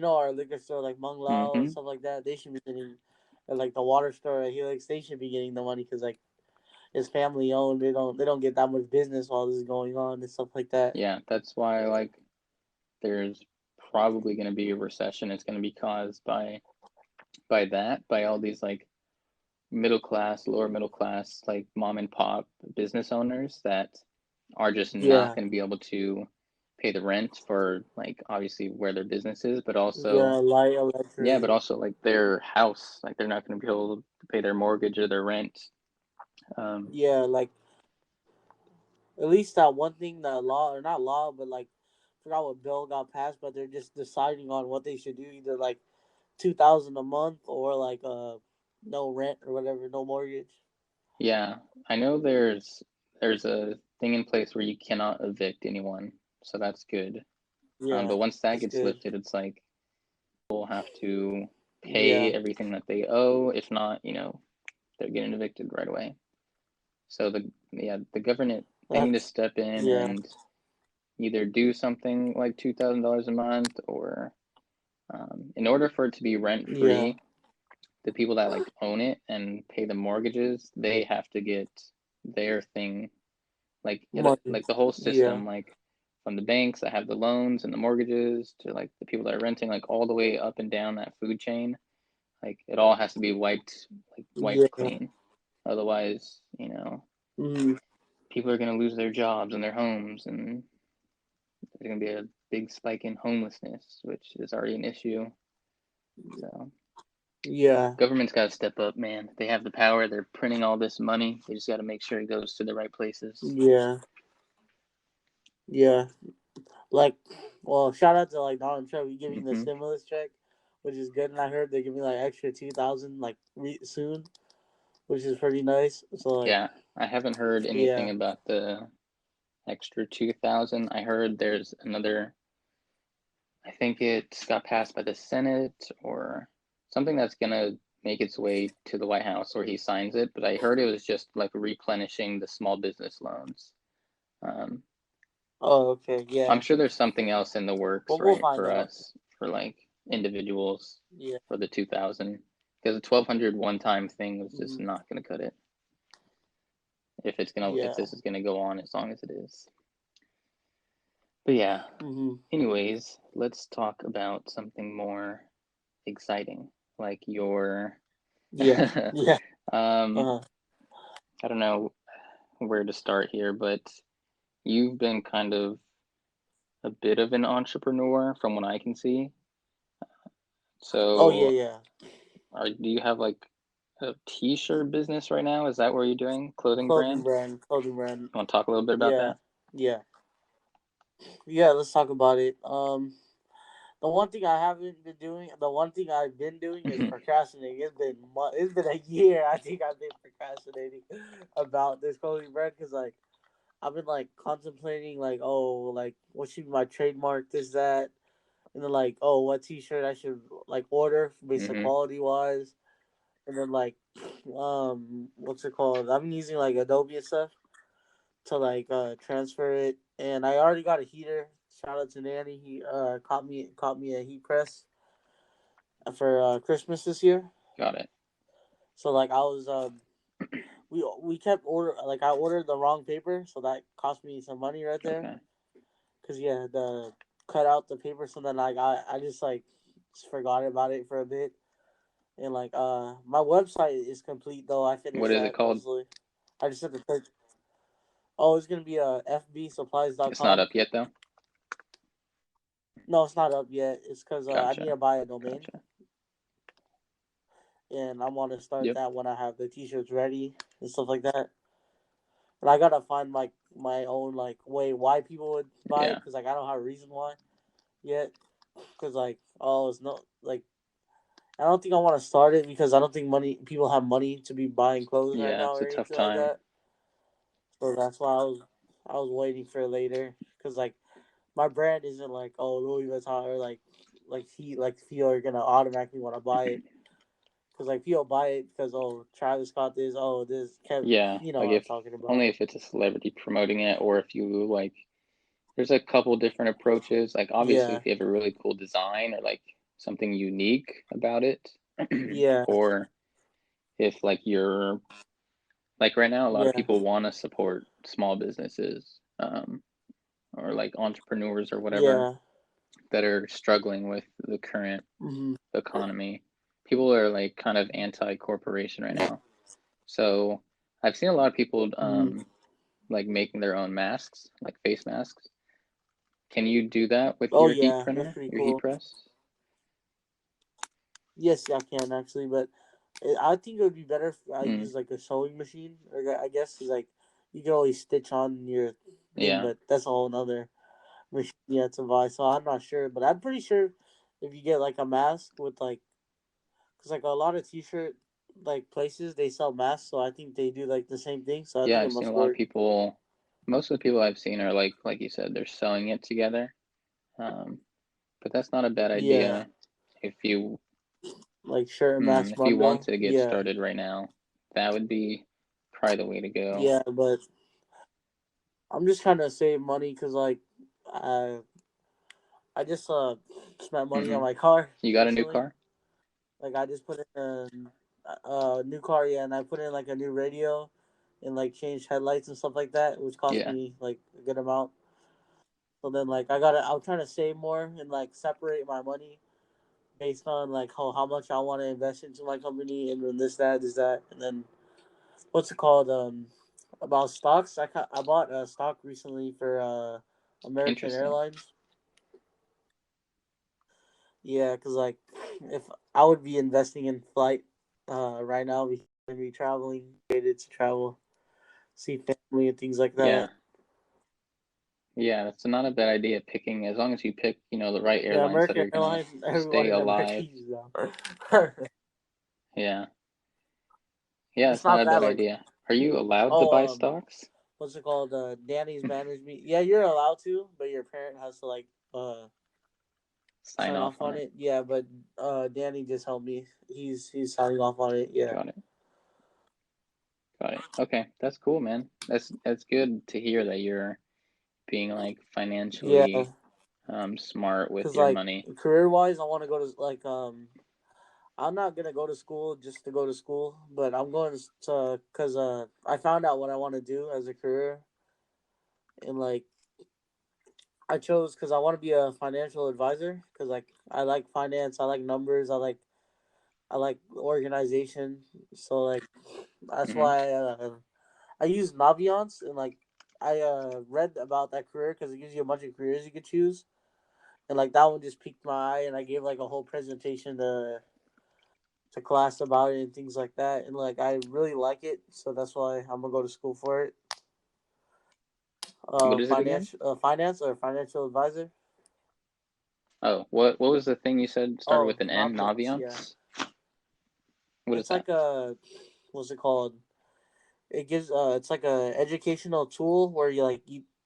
our liquor store like Mung Lao and Mm-hmm. stuff like that. They should be getting, or like the water store at Helix. They should be getting the money because like it's family owned. They don't get that much business while this is going on and stuff like that. Yeah, that's why like there's probably going to be a recession. It's going to be caused by all these like middle class, lower middle class, like mom and pop business owners that are just not Yeah. going to be able to pay the rent for like obviously where their business is, but also Yeah. Light, yeah, but electric. also like their house, like they're not going to be able to pay their mortgage or their rent. Um, Yeah. at least that one thing, that law, or not law, but like I forgot what bill got passed, but they're just deciding on what they should do, either like 2,000 a month or like no rent or whatever, no mortgage. Yeah, I know there's a thing in place where you cannot evict anyone, so that's good. Yeah, But once that that's gets good. lifted, it's like people have to pay Yeah, everything that they owe. If not, they're getting evicted right away. So the government, they need to that's step in yeah, and either do something like $2,000 a month, or in order for it to be rent yeah, free, the people that like own it and pay the mortgages, they have to get their thing, money. like the whole Yeah, system, like from the banks that have the loans and the mortgages to like the people that are renting, like all the way up and down that food chain. Like it all has to be wiped yeah, clean. Otherwise, mm, people are going to lose their jobs and their homes, and there's going to be a big spike in homelessness, which is already an issue. So yeah, government's got to step up, man. They have the power. They're printing all this money. They just got to make sure it goes to the right places. yeah, yeah. Like, well, shout out to like Donald Trump giving the Hmm. stimulus check, which is good. And I heard they're giving like extra 2,000 like soon, which is pretty nice. So like, Yeah, I haven't heard anything yeah. about the extra 2,000. I heard there's another. I think it got passed by the Senate or something that's gonna make its way to the White House where he signs it. But I heard it was just like replenishing the small business loans. Um, Oh, okay, I'm yeah. sure there's something else in the works, But we'll right, find for out. us, for like individuals, Yeah, for the 2,000, because the 1,200 one-time thing was just mm-hmm. not gonna cut it if Yeah, this is gonna go on as long as it is. But yeah, mm-hmm. anyways, let's talk about something more exciting, like your Yeah, yeah. um, Uh-huh. I don't know where to start here, but you've been kind of a bit of an entrepreneur from what I can see. Oh yeah, So, yeah. do you have like a t-shirt business right now? Is that what you're doing? Clothing brand? Clothing brand. You want to talk a little bit about Yeah, that? yeah, yeah. Let's talk about it. The one thing I've been doing is procrastinating. It's been a year. I think I've been procrastinating about this clothing brand because like I've been like contemplating like, oh, like what should be my trademark, this that, and then like, oh, what T-shirt I should like order based on Mm-hmm. quality wise, and then like what's it called? I've been using like Adobe and stuff to like transfer it, and I already got a heater. Shout out to Nanny. He caught me a heat press for Christmas this year. Got it. So like I was we kept order like I ordered the wrong paper, so that cost me some money right there. Okay. Cause yeah, the cut out the paper, so then like I just like just forgot about it for a bit, and like my website is complete though. I What finished is it that called? mostly. I just had to put. Oh, it's gonna be It's not fbsupplies.com. up yet though. No, it's not up yet. It's because I need Gotcha. to buy a domain, Gotcha. and I want to start Yep. that when I have the t-shirts ready and stuff like that. But I gotta find like my own like way why people would buy it, Yeah. because like I don't have a reason why yet. Because like oh, it's not like I don't think I want to start it because I don't think money people have money to be buying clothes right Yeah, now it's a or tough anything like time. that. So that's why I was waiting for later, because like my brand isn't like oh Louis Vuitton or like people are gonna automatically want to buy it, because like people buy it because oh Travis got this, oh this Kev, Yeah, you know like what I'm if talking about. only if it's a celebrity promoting it, or if you like, there's a couple different approaches. Like obviously, Yeah, if you have a really cool design or like something unique about it, yeah, or if like you're like right now, a lot of yeah, people want to support small businesses, or like entrepreneurs or whatever yeah. that are struggling with the current Mm-hmm. economy. People are like kind of anti-corporation right now. So I've seen a lot of people Mm-hmm. like making their own masks, like face masks. Can you do that with Oh your heat yeah, that's printer, pretty your heat cool. press? Yes, I can actually, but I think it would be better if I Mm, use like a sewing machine. Or I guess is like you can always stitch on your thing, Yeah. but that's a whole nother machine you have to buy. So I'm not sure, but I'm pretty sure if you get like a mask with like, cause like a lot of t-shirt like places they sell masks, so I think they do like the same thing. So I Yeah, think it I've seen a must lot of work. people. Most of the people I've seen are like you said, they're sewing it together. Um, but that's not a bad Yeah, idea if you like shirt and mask if you want bundle. to get Yeah, started right now. That would be probably the way to go. yeah, but I'm just trying to save money because like I I just spent money on Hmm. my car You got a new recently. car? Like I just put in a new car, yeah, and I put in like a new radio and like changed headlights and stuff like that, which cost Yeah. me like a good amount. So then like I'm trying to save more and like separate my money based on like how much I want to invest into my company and then this that and then what's it called about stocks. I bought a stock recently for American Interesting. Airlines. Yeah, because like if I would be investing in flight right now, we would be traveling, created to travel, see family and things like that. Yeah. Yeah, that's not a bad idea picking as long as you pick, the right Yeah, airlines that American are gonna Airlines, everyone stay in America alive. uses them. Yeah. Yeah, It's it's not not a that bad like idea. Are you allowed to buy oh stocks? what's it called? Danny's managed me. Yeah, you're allowed to, but your parent has to like Sign sign off off on on it. it. Yeah, but Danny just helped me. He's signing off on it. Yeah. Got it. Got it. Okay, that's cool, man. That's good to hear that you're being like Yeah, financially smart with cause your like money. career wise, I want to go to like I'm not gonna go to school just to go to school, but I'm going to because I found out what I want to do as a career, and like I chose because I want to be a financial advisor because like I like finance, I like numbers, I like organization, so like that's Hmm. why I use Naviance and like I read about that career because it gives you a bunch of careers you could choose, and like that one just piqued my eye, and I gave like a whole presentation to class about it and things like that. And like I really like it, so that's why I'm gonna go to school for it. What is it again? Finance or financial advisor. Oh, what was the thing you said started Oh, with an N? Naviance. Yeah, Naviance? What is it's that? like a what's it called? It gives it's like a educational tool where you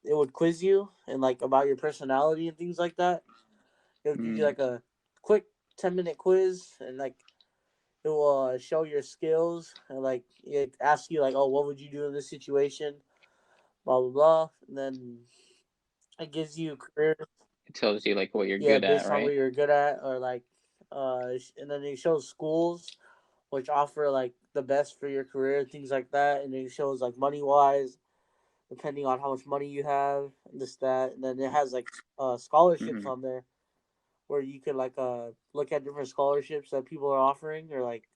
it would quiz you and like about your personality and things like that. It would give you Mm, like a quick 10-minute quiz and like it will show your skills and like it asks you like, oh, what would you do in this situation? Blah blah blah. And then it gives you career, it tells you like what you're yeah, good at, based on right? what you're good at, or like, and then it shows schools which offer like the best for your career, things like that, and it shows like money wise, depending on how much money you have, and this that, and then it has like scholarships Hmm. on there where you can like look at different scholarships that people are offering, or like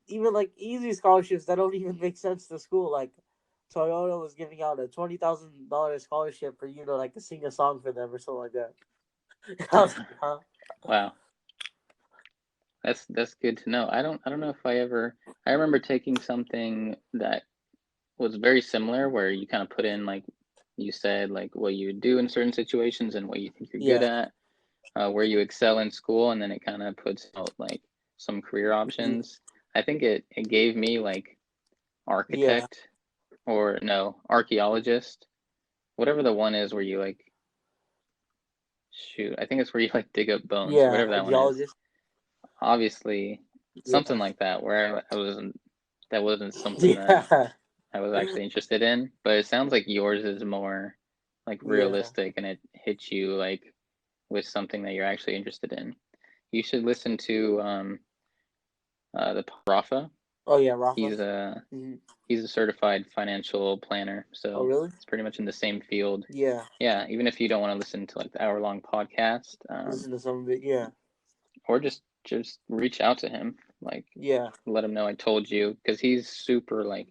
even like easy scholarships that don't even make sense to school, like. Toyota was giving out a $20,000 scholarship for you to like sing a song for them or something like that. I was like, huh? Wow, that's good to know. I don't know if I ever. I remember taking something that was very similar where you kind of put in like you said like what you would do in certain situations and what you think you're good Yeah. at, where you excel in school, and then it kind of puts out like some career Mhm. options. I think it gave me like Yeah. architect or no archaeologist, whatever the one is where you like shoot. I think it's where you like dig up bones or Yeah. whatever A that one is. geologist. Obviously, something Yeah. like that where I wasn't that wasn't something that Yeah. I was actually interested in, but it sounds like yours is more like Yeah. realistic and it hits you like with something that you're actually interested in. You should listen to the Rafa. Oh yeah, Rafa. He's a Hmm. he's a certified financial planner, Oh so really? it's pretty much in the same field. Yeah. Yeah, even if you don't want to listen to like the hour-long podcast, Listen to some of it. Yeah. or just reach out to him, like Yeah. let him know I told you, because he's super like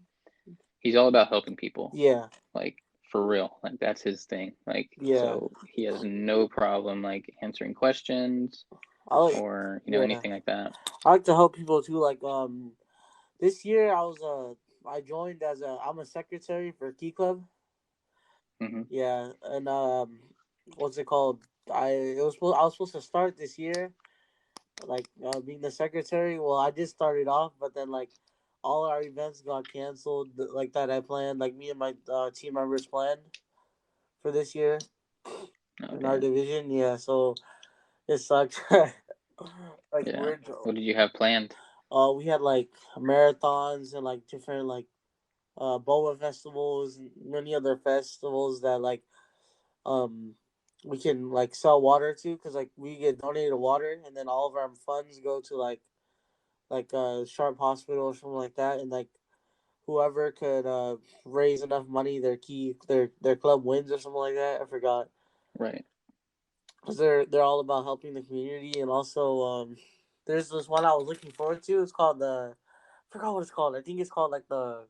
he's all about helping people, Yeah. like for real, like that's his thing. Like Yeah. so he has no problem like answering questions I like. or Yeah. anything like that. I like to help people too. Like this year I was I joined as I'm a secretary for Key Club. Mm-hmm. Yeah, and what's it called? I was supposed to start this year, like being the secretary. Well, I just started off, but then like all our events got canceled, like that I planned, like me and my team members planned for this year Oh, in our damn. division. Yeah, so it sucks. Like Yeah. we're What did you have planned? we had like marathons and like different like boa festivals and many other festivals that like um we can like sell water to because like we get donated water and then all of our funds go to like Sharp Hospital or something like that, and like whoever could raise enough money, their club wins or something like that. I forgot Right. because they're all about helping the community, and also there's this one I was looking forward to. It's called I forgot what it's called. I think it's called like the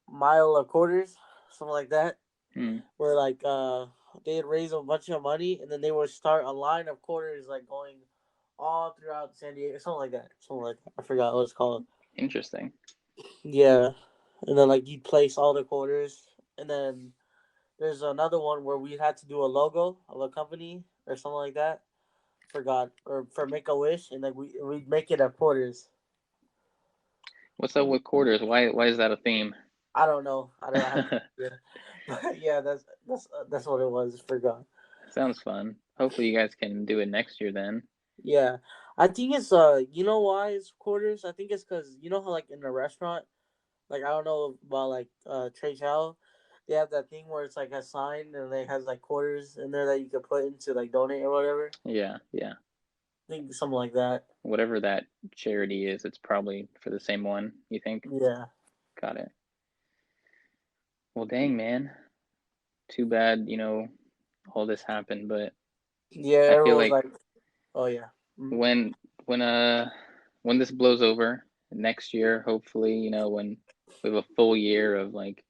mile of quarters, something like that, Hmm. where like they'd raise a bunch of money and then they would start a line of quarters like going all throughout San Diego, something like that, something like that. I forgot what it's called. Interesting. Yeah, and then like you'd place all the quarters, and then there's another one where we had to do a logo of a company or something like that. Forgot or for Make a Wish, and like we make it at quarters. What's up with quarters? Why is that a theme? I don't know. I don't have, yeah, but yeah, that's what it was. Forgot. Sounds fun. Hopefully you guys can do it next year then. Yeah, I think it's you know why it's quarters? I think it's because you know how like in a restaurant, like I don't know about like Trey Chow, they have that thing where it's like a sign and it has like quarters in there that you could put into like donate or whatever. Yeah, yeah. I think something like that. Whatever that charity is, it's probably for the same one, you think? Yeah, Got it. Well, dang, man. Too bad, all this happened, but yeah. I feel Everyone's like like, oh yeah, mm, when when uh when this blows over next year, hopefully, when we have a full year of like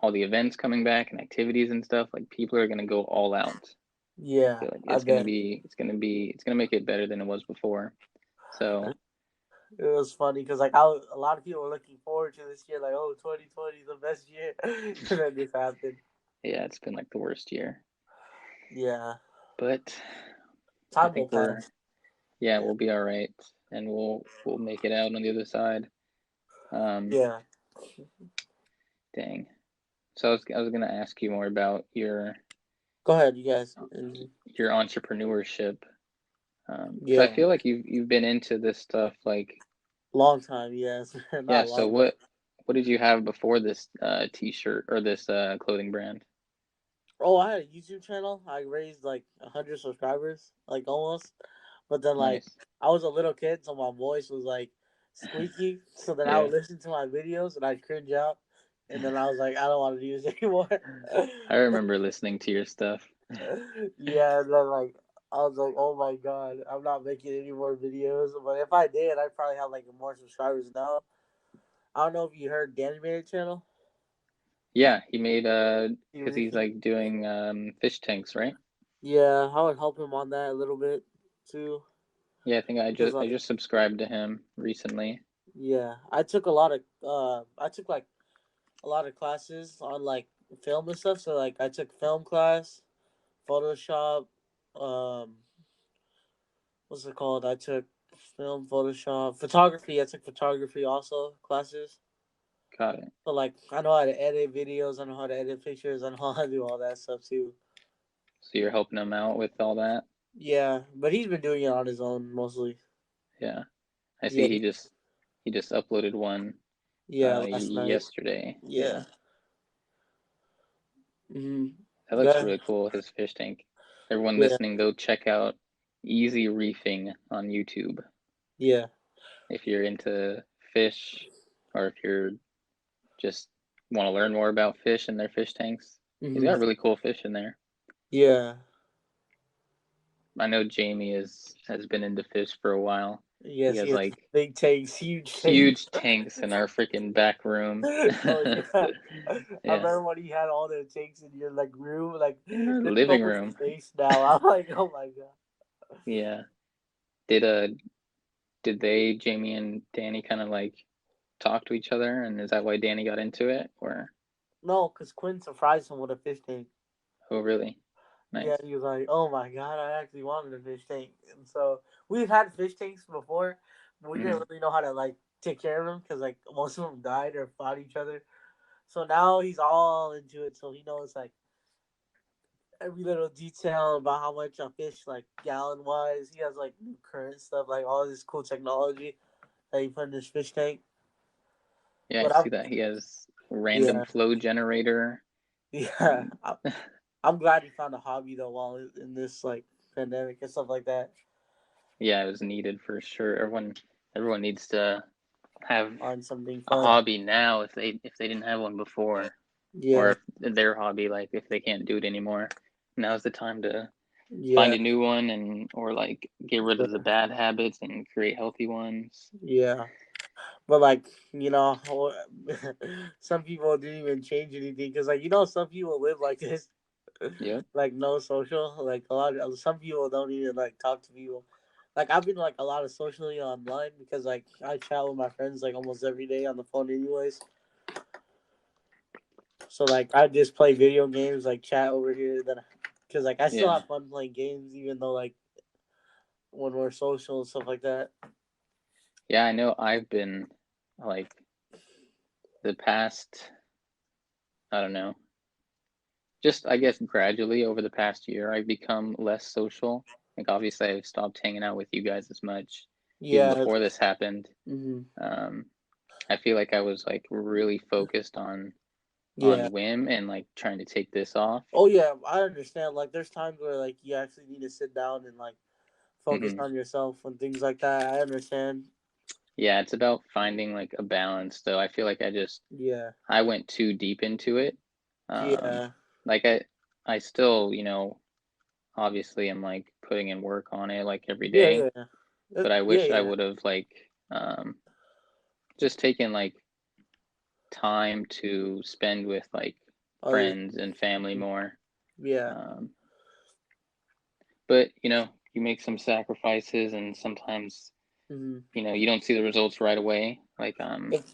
all the events coming back and activities and stuff, like people are gonna go all out. I yeah. feel like I bet it's gonna make it better than it was before. So it was funny because like a lot of people were looking forward to this year, like oh 2020 is the best year, and then this happened. yeah, it's been like the worst year. Yeah, But I time will think we're pass. yeah, we'll be all right and we'll make it out on the other side. Um, Yeah, dang. So I was gonna ask you more about go ahead, you guys. And your entrepreneurship. So I yeah, feel like you've been into this stuff like long time. Yes, yeah. not So long, but what did you have before this t-shirt or this clothing brand? oh, I had a YouTube channel. I raised like 100 subscribers, like almost. But then like Nice. I was a little kid, so my voice was like squeaky. So then I Yeah, would listen to my videos and I'd cringe out. And then I was like, I don't want to do this anymore. I remember listening to your stuff. Yeah, and then like I was like, oh my god, I'm not making any more videos. But if I did, I'd probably have like more subscribers now. I don't know if you heard the animated channel. Yeah, he made because he's He, like doing fish tanks, right? yeah, I would help him on that a little bit too, Yeah, I think I because just I like just subscribed to him recently. yeah, I took a lot of I took like a lot of classes on like film and stuff. So like I took film class, Photoshop, um, what's it called? I took film, Photoshop, photography. I took photography also classes. Got it. So like I know how to edit videos, I know how to edit pictures, I know how to do all that stuff too. So you're helping him out with all that? Yeah, but he's been doing it on his own mostly. Yeah. I see Yeah, he just uploaded one yeah, last night. yesterday. Yeah. Yeah. Hmm. That looks Yeah. really cool, his fish tank. Everyone Yeah. listening, go check out Easy Reefing on YouTube Yeah. if you're into fish or if you're just want to learn more about fish and their fish tanks. He's Hmm. got really cool fish in there. Yeah. I know Jamie has been into fish for a while. He Yes, he has has like big tanks, huge tanks. huge tanks in our freaking back room. Oh yeah, I Yeah, remember when he had all the tanks in your like room. Like, in our there's so living much room. space now. I'm like, oh my god. Yeah. Did did they Jamie and Danny kind of like talk to each other, and is that why Danny got into it? Or No, because Quinn surprised him with a fish tank. oh, really? Yeah, Nice. he was like, "Oh my god, I actually wanted a fish tank." And so we've had fish tanks before, but we Hmm. didn't really know how to like take care of them because like most of them died or fought each other. So now he's all into it. So he knows like every little detail about how much a fish like gallon wise. He has like new current stuff, like all this cool technology that he put in his fish tank. Yeah, I But see that he has random yeah, flow generator. yeah. And I'm glad he found a hobby though while in this like pandemic and stuff like that. yeah, it was needed for sure. Everyone needs to have On something a fun. hobby now if they didn't have one before, or Yeah, if their hobby, like if they can't do it anymore, now's the time to find yeah, a new one, and or like get rid of the yeah, bad habits and create healthy ones. yeah. But like some people didn't even change anything because like some people live like this, Yep. like no social. Like a lot of some people don't even like talk to people. Like I've been like a lot of socially online because like I chat with my friends like almost every day on the phone anyways. So like I just play video games like chat over here then because like I still Yeah. have fun playing games even though like when we're social and stuff like that. Yeah, I know I've been like the past, I don't know, just I guess gradually over the past year, I've become less social. Like obviously, I've stopped hanging out with you guys as much, even Yeah. before this happened. Hmm. Um, I feel like I was like really focused Yeah. on whim and like trying to take this off. Oh yeah, I understand. Like, there's times where like you actually need to sit down and like focus Hmm. on yourself and things like that. I understand. Yeah, it's about finding like a balance. Though I feel like Yeah. I went too deep into it. Um, Yeah. like I still obviously I'm like putting in work on it like every Yeah. day, Yeah. but I Yeah. wish I Yeah. would have like um just taken like time to spend with like Other. friends and family more. Yeah. Um, but you make some sacrifices, and sometimes Hmm. you don't see the results right away. Like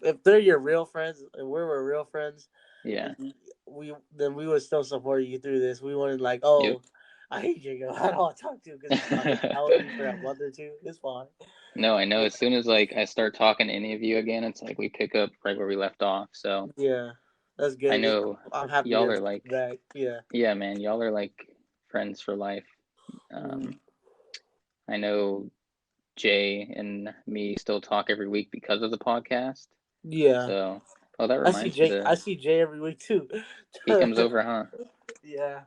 If they're your real friends and we're real friends, yeah, we then we would still support you through this. We wouldn't like, yep. oh, I hate Jacob. I don't want to talk to you because he's not hanging out with me for a month or two. It's fine. No, I know. As soon as like I start talking to any of you again, it's like we pick up right where we left off. So Yeah, that's I good. know I'm happy y'all you're are like, back. Yeah. yeah, man, y'all are like friends for life. Mm. Um, I know Jay and me still talk every week because of the podcast. Yeah. So, oh, that I see reminds me. Jake. I see Jay every week too. He comes over, huh? Yeah.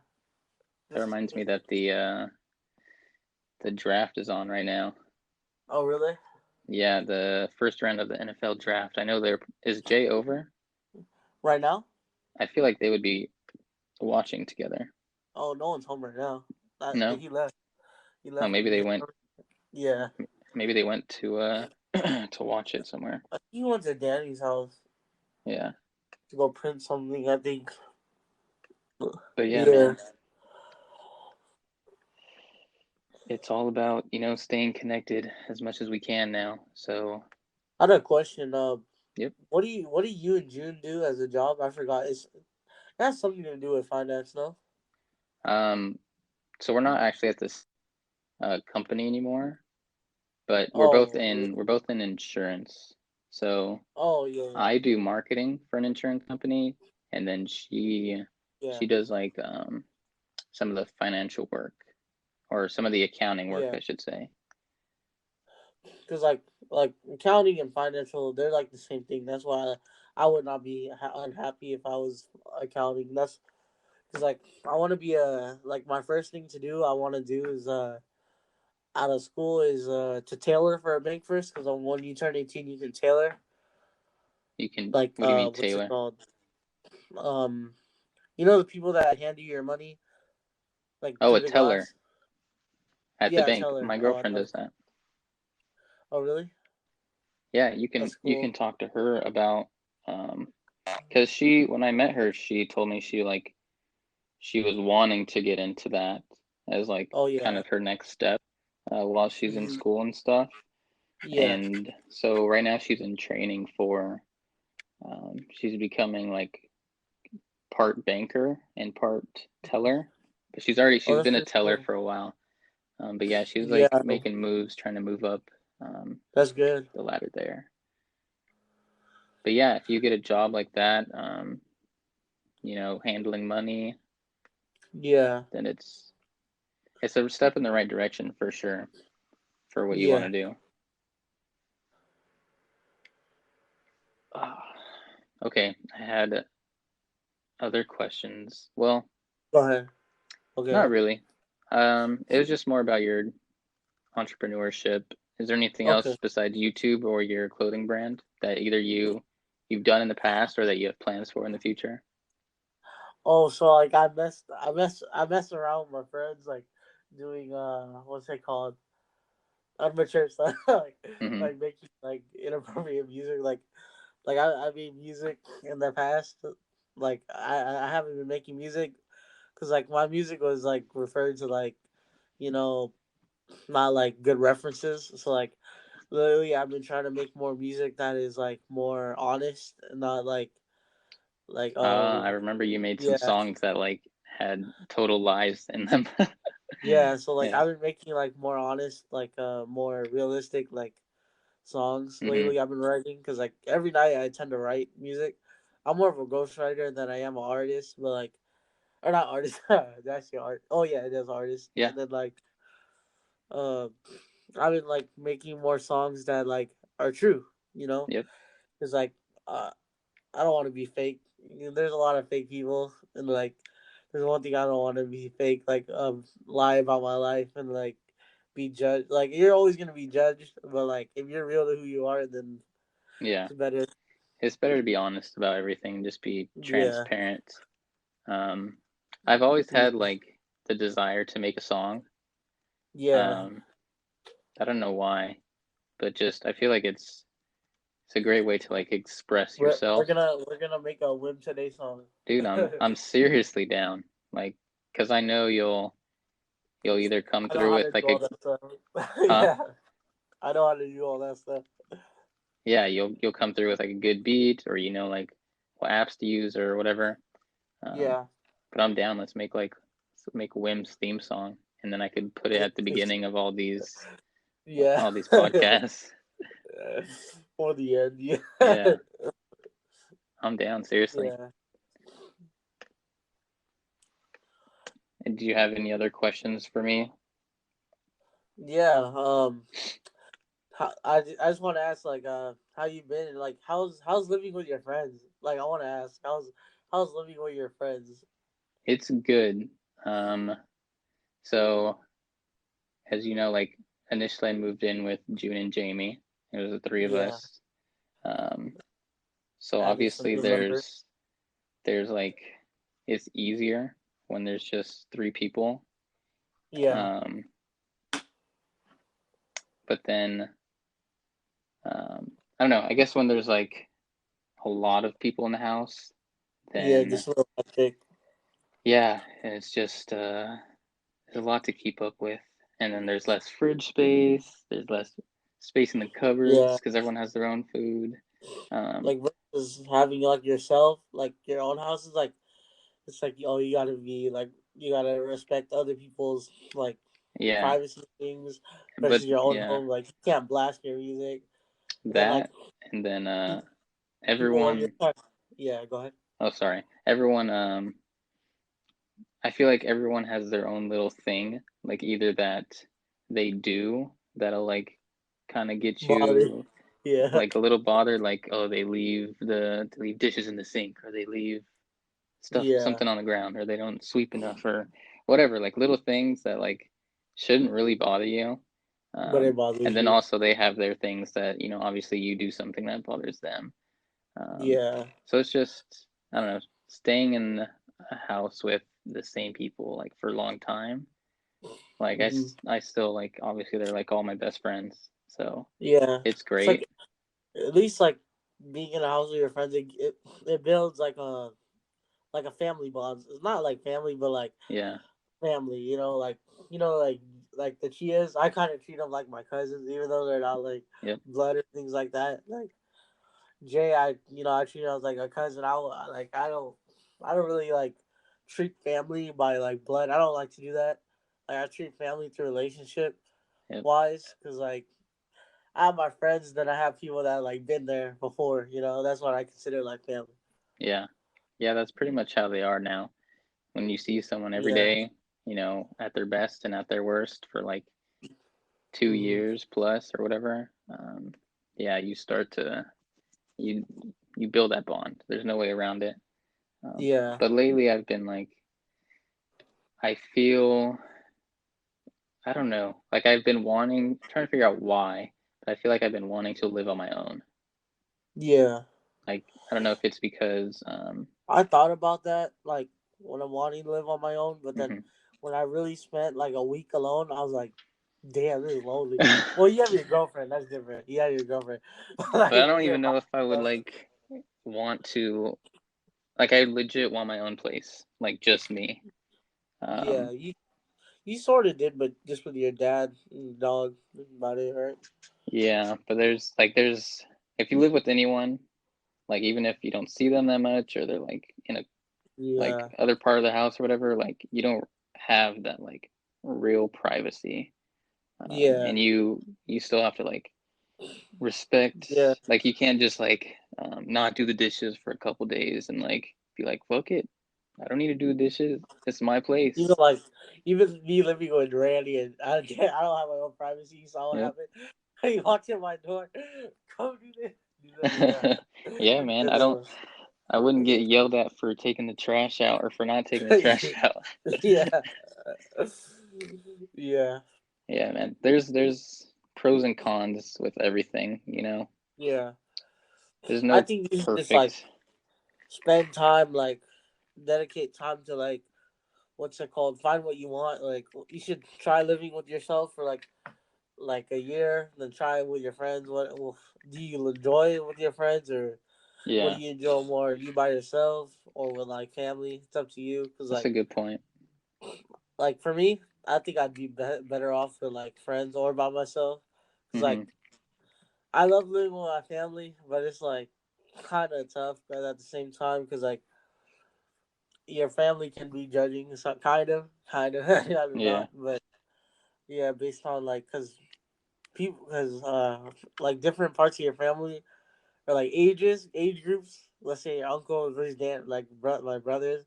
That Just. reminds me that the draft is on right now. Oh really? Yeah, the first round of the NFL draft. I know there is Jay over. Right now? I feel like they would be watching together. Oh, no one's home right now. No? He left. He Oh, left. maybe they went. Yeah. Maybe they went to to watch it somewhere. I think he went to Danny's house Yeah, to go print something. I think. but yeah, Yeah. man, it's all about staying connected as much as we can now. So, I had a question. yep. What do you and June do as a job? I forgot. It has something to do with finance, no? Um, so we're not actually at this company anymore, but Oh, really? we're both in insurance. So Oh, yeah, I do marketing for an insurance company, and then yeah, she does like some of the financial work, or some of the accounting work, yeah. I should say. Because like accounting and financial, they're like the same thing. That's why I would not be unhappy if I was accounting. That's because like I want to be a like my first thing to do. I want to do is out of school is to tailor for a bank first. Because when you turn 18, you can tailor. You can, Like what do you mean, what's it Taylor? called? Um, you know the people that hand you your money like Oh, through a the teller glass. at the Yeah, bank. teller. My Oh, I girlfriend thought. does that. Oh, really? Yeah, That's you cool. can talk to her about because she when I met her, she told me she was wanting to get into that as like Oh kind yeah. of her next step while she's in Mhm. school and stuff. Yeah. And so right now she's in training for She's becoming like part banker and part teller, but Oh, she's that's been a pretty teller cool. for a while. But yeah, she's Yeah, like making moves, trying to move up um, that's good. the ladder there. But yeah, if you get a job like that, handling money, Yeah, then it's a step in the right direction for sure for what you want yeah. to do. Ah, okay, I had other questions. Well, Go ahead. not Okay. really. It was just more about your entrepreneurship. Is there anything Okay. else besides YouTube or your clothing brand that either you've done in the past or that you have plans for in the future? Oh, so like I messed around with my friends, like doing what's it called, amateur stuff, Mm-hmm. like making like inappropriate music, like I made music in the past, like I haven't been making music because like my music was like referred to like, you know, not like good references. So like literally I've been trying to make more music that is like more honest and not like I remember you made some yeah. songs that like had total lies in them. Yeah, so like Yeah. I've been making like more honest, like more realistic like songs Mm-hmm. lately. I've been writing because like every night I tend to write music. I'm more of a ghostwriter than I am an artist, but like or not artist. That's your art. Oh yeah, it is artist. Yeah. And then like uh, I've been like making more songs that like are true. You know, Yep. because like uh, I don't want to be fake. There's a lot of fake people, and like, there's one thing I don't want to be fake. Like, lie about my life and like be judged. Like, you're always gonna be judged, but like, if you're real to who you are, then Yeah. it's better. It's better to be honest about everything and just be Yeah, transparent. Um, I've always had like the desire to make a song. yeah. Um, I don't know why, but just I feel like it's a great way to like express We're yourself. gonna make a WIM Today song. Dude, I'm seriously down. Like, cause I know you'll either come I know through how with to do like all a that stuff. huh? Yeah, I know how to do all that stuff. Yeah, you'll come through with like a good beat or like what apps to use or whatever. Um, Yeah, but I'm down. Let's make Wim's theme song, and then I could put it at the beginning of yeah. all these podcasts. For the end, yeah, Yeah, I'm down. Seriously. yeah. And do you have any other questions for me? Yeah. I just want to ask like how you been and like how's living with your friends? Like I want to ask how's living with your friends? It's good. Um, so as you know, like initially I moved in with June and Jamie. It was the three of Yeah, us. Um, so I just obviously remember. there's like it's easier when there's just three people. Yeah, Um, but then I don't know. I guess when there's like a lot of people in the house, yeah, then just a little hectic. yeah, it's just there's a lot to keep up with. And then there's less fridge space. There's less space in the cupboards Yeah, because everyone has their own food. Um, like versus having like yourself, like your own house is like it's like oh you gotta be like you gotta respect other people's like yeah, privacy things but versus your own yeah, home. Like you can't blast your music and then like that and then pe- people when you're everyone. yeah go ahead. Oh, sorry. Everyone. I feel like everyone has their own little thing, like either that they do that'll like kind of get Body. you Yeah, like a little bothered, like oh they leave dishes in the sink or they leave stuff yeah, something on the ground or they don't sweep enough or whatever, like little things that like shouldn't really bother you. but it And bothers then you. also they have their things that obviously you do something that bothers them. Um, Yeah. so it's just I don't know, staying in a house with the same people like for a long time. Like Hmm. I still like obviously they're like all my best friends, so Yeah. it's It's great. like at least like being in a house with your friends. It builds like a family bond. It's not like family, but like Yeah. family. Like the Chias. I kind of treat them like my cousins, even though they're not like Yep. blood or things like that. Like Jay, I treat her as like a cousin. I don't really like treat family by like blood. I don't like to do that. Like I treat family through relationship Yep. wise, because like I have my friends, then I have people that like been there before. That's what I consider like family. Yeah. Yeah, that's pretty much how they are now. When you see someone every Yeah. day, at their best and at their worst for like 2 Hmm. years plus or whatever, yeah, you start to you you build that bond. There's no way around it. Yeah. But lately, I've been like, I feel, I don't know, like I've been trying to figure out why, but I feel like I've been wanting to live on my own. Yeah. Like, I don't know if it's because, I thought about that, like when I'm wanting to live on my own, but then mhm. when I really spent like a week alone, I was like, "Damn, this is lonely." Well, you have your girlfriend. That's different. You have your girlfriend. But Like I don't when you're even by know if I would yourself, like want to, like, I legit want my own place, like just me. yeah, Um, you sort of did, but just with your dad and dog, that's about it, right? yeah, but if you live with anyone, like even if you don't see them that much or they're like in a like Yeah, other part of the house or whatever, like you don't have that like real privacy, yeah, and you still have to like respect. yeah. Like you can't just like not do the dishes for a couple days and like be like fuck it, I don't need to do the dishes. It's my Even place. like, even me living with Randy, and I don't have my own privacy. You saw what Yep. happened. He walked in my door. Come do this. Do that. Yeah. Yeah, man. And then, I wouldn't get yelled at for taking the trash out or for not taking the trash out. yeah, yeah, Yeah, man. There's pros and cons with everything. yeah. There's I no think you should just like perfect. spend time, like dedicate time to like what's it called? Find what you want. Like you should try living with yourself for like a year, then try it with your friends. What do you enjoy it with your friends, or what do Yeah, you enjoy more? You by yourself or with like family? It's up to you. Cause that's a like good point. for me, I think I'd be, better off with like friends or by myself. Cause Hmm. like I love living with my family, but it's like kind of tough. But at the same time, cause like your family can be judging, so kind of, Yeah, not, but yeah, based on like, cause like different parts of your family or like age groups. Let's say your uncle versus dad, like my brothers,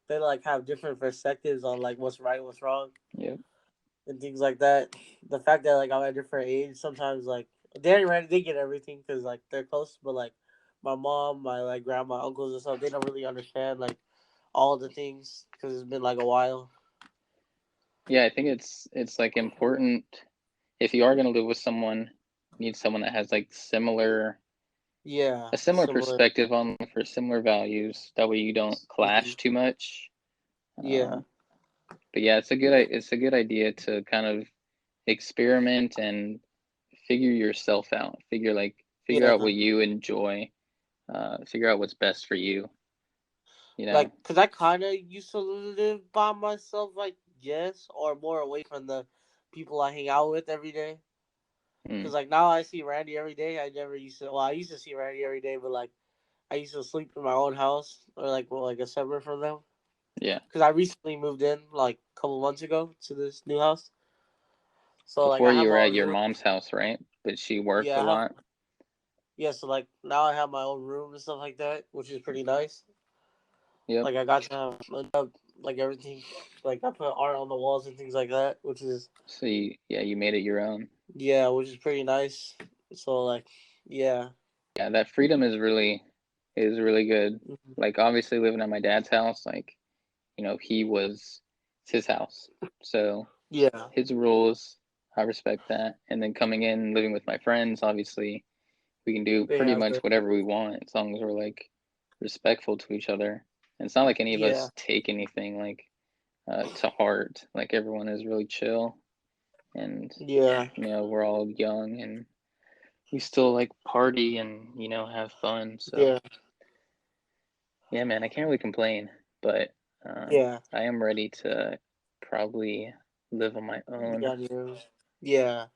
they like have different perspectives on like what's right, what's wrong, yep. and things like that. The fact that like I'm at a different age, sometimes like Danny Randy, they get everything because like they're close, but like my mom, my like grandma, uncles and stuff, they don't really understand like all the things because it's been like a while. Yeah, I think it's like important if you are gonna live with someone, you need someone that has like Yeah, a similar similar. perspective on life or similar values. That way you don't Mhm. clash too much. Yeah, But yeah, it's a good idea to kind of experiment and figure yourself out. Figure yeah. out what you enjoy. Figure out what's best for you. You know. Like, cause I kind of used to live by myself, like yes, or more away from the people I hang out with every day. Mm, Cause like now I see Randy every day. I never used to. Well, I used to see Randy every day, but like I used to sleep in my own house or like a separate from them. yeah. Cause I recently moved in like a couple months ago to this new house, so like Before I you have my were at own your room. mom's house, right? But she worked Yeah, a lot. yeah. So like now I have my own room and stuff like that, which is pretty nice. Yep. Like I got to have like everything. Like I put art on the walls and things like that, which is So you made it your own. yeah, which is pretty nice. So like, yeah, Yeah, that freedom is really good. mhm, Like obviously living at my dad's house, like it's his house, so yeah, his rules. I respect that. And then coming in and living with my friends, obviously we can do they pretty have much the whatever we want as long as we're like respectful to each other. And it's not like any of yeah, us take anything like to heart. Like everyone is really chill, and yeah, we're all young and we still like party and have fun. So yeah, yeah, man, I can't really complain, but yeah, I am ready to probably live on my own. yeah, yeah.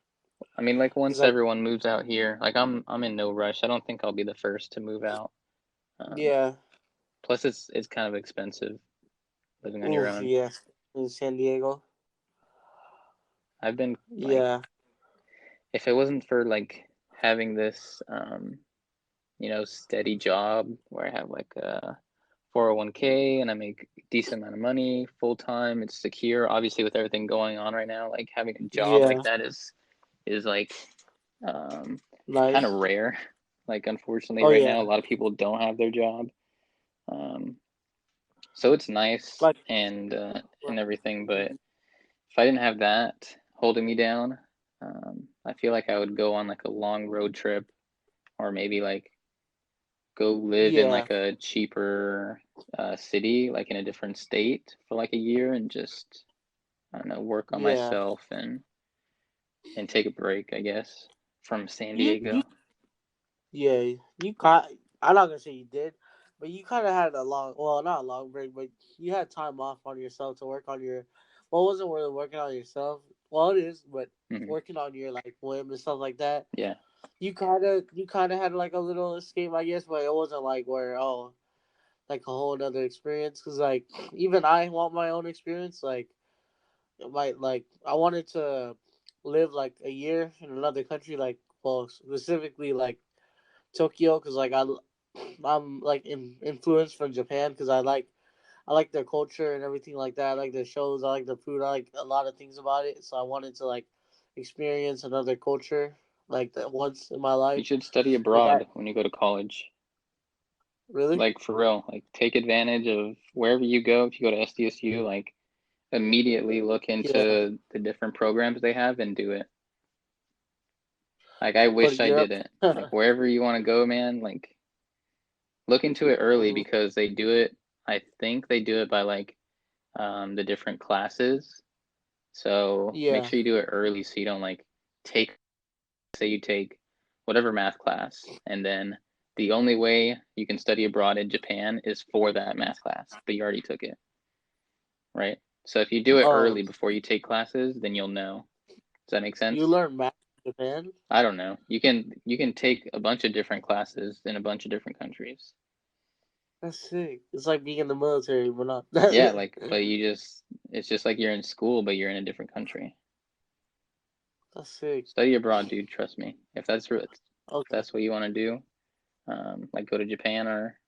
I mean, like Cause once like everyone moves out here, like I'm in no rush. I don't think I'll be the first to move out. Um, yeah, Plus it's kind of expensive living on your oof, own. yeah, in San Diego, I've been like, yeah, if it wasn't for like having this, steady job where I have like a 401k and I make a decent amount of money full time, it's secure. Obviously, with everything going on right now, like having a job like yeah, that is like um, kind of nice. rare. Like unfortunately, Oh right now, a yeah, lot of people don't have their job. Um, so it's nice like and everything, but if I didn't have that holding me down, I feel like I would go on like a long road trip or maybe like go live in yeah, like a cheaper city, like in a different state for like a year and just, I don't know, work on yeah. myself and take a break, I guess, from San You Diego. yeah, you kind. I'm not gonna say you did, but you kind of had a long, well, not a long break, but you had time off on yourself to work on your. Well, it wasn't really working on yourself. Well, it is, but Hmm. working on your like whim and stuff like that. Yeah, You kind of had like a little escape, I guess, but it wasn't like where like a whole another experience. Cause like even I want my own experience. Like I wanted to live like a year in another country, like well specifically like Tokyo, because I'm like influenced from Japan because I like their culture and everything like that. I like their shows. I like the food. I like a lot of things about it. So I wanted to like experience another culture like that once in my you life. should study Like I abroad when you go to college. really, Like for real, like take advantage of wherever you go. If you go to SDSU, like immediately look yeah, into the different programs they have and do it. Like I go to wish I Europe. did it. Like wherever you want to go, man, like look into it early Mhm. because they do it. I think they do it by like the different classes. So make Yeah. sure you do it early so you don't like take, say you take whatever math class and then the only way you can study abroad in Japan is for that math class, but you already took it, right? So if you do it Oh, early before you take classes, then you'll know. Does that make you sense? learn math in Japan? I don't know. You can take a bunch of different classes in a bunch of different countries. That's sick. It's like being in the military, but not. Yeah, like but you just it's just like you're in school but you're in a different country. That's sick. Study abroad, dude, trust me. If Okay. that's what you want to do, like go to Japan or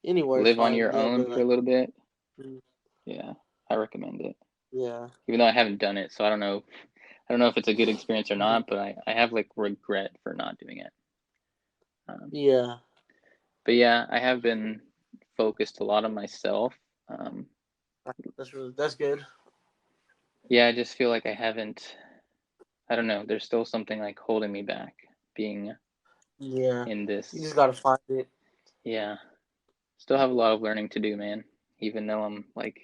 Anywhere is live on fine. your Yeah, own but for a like, little bit, mm, yeah, I recommend it. yeah, Even though I haven't done it, so I don't know if it's a good experience or mhm, not, but I have like regret for not doing it. Um, yeah. but yeah, I have been focused a lot on myself. Um, That's good. yeah, I just feel like I haven't. I don't know. There's still something like holding me back, being Yeah, in you just this. gotta find it. Yeah, still have a lot of learning to do, man. Even though I'm like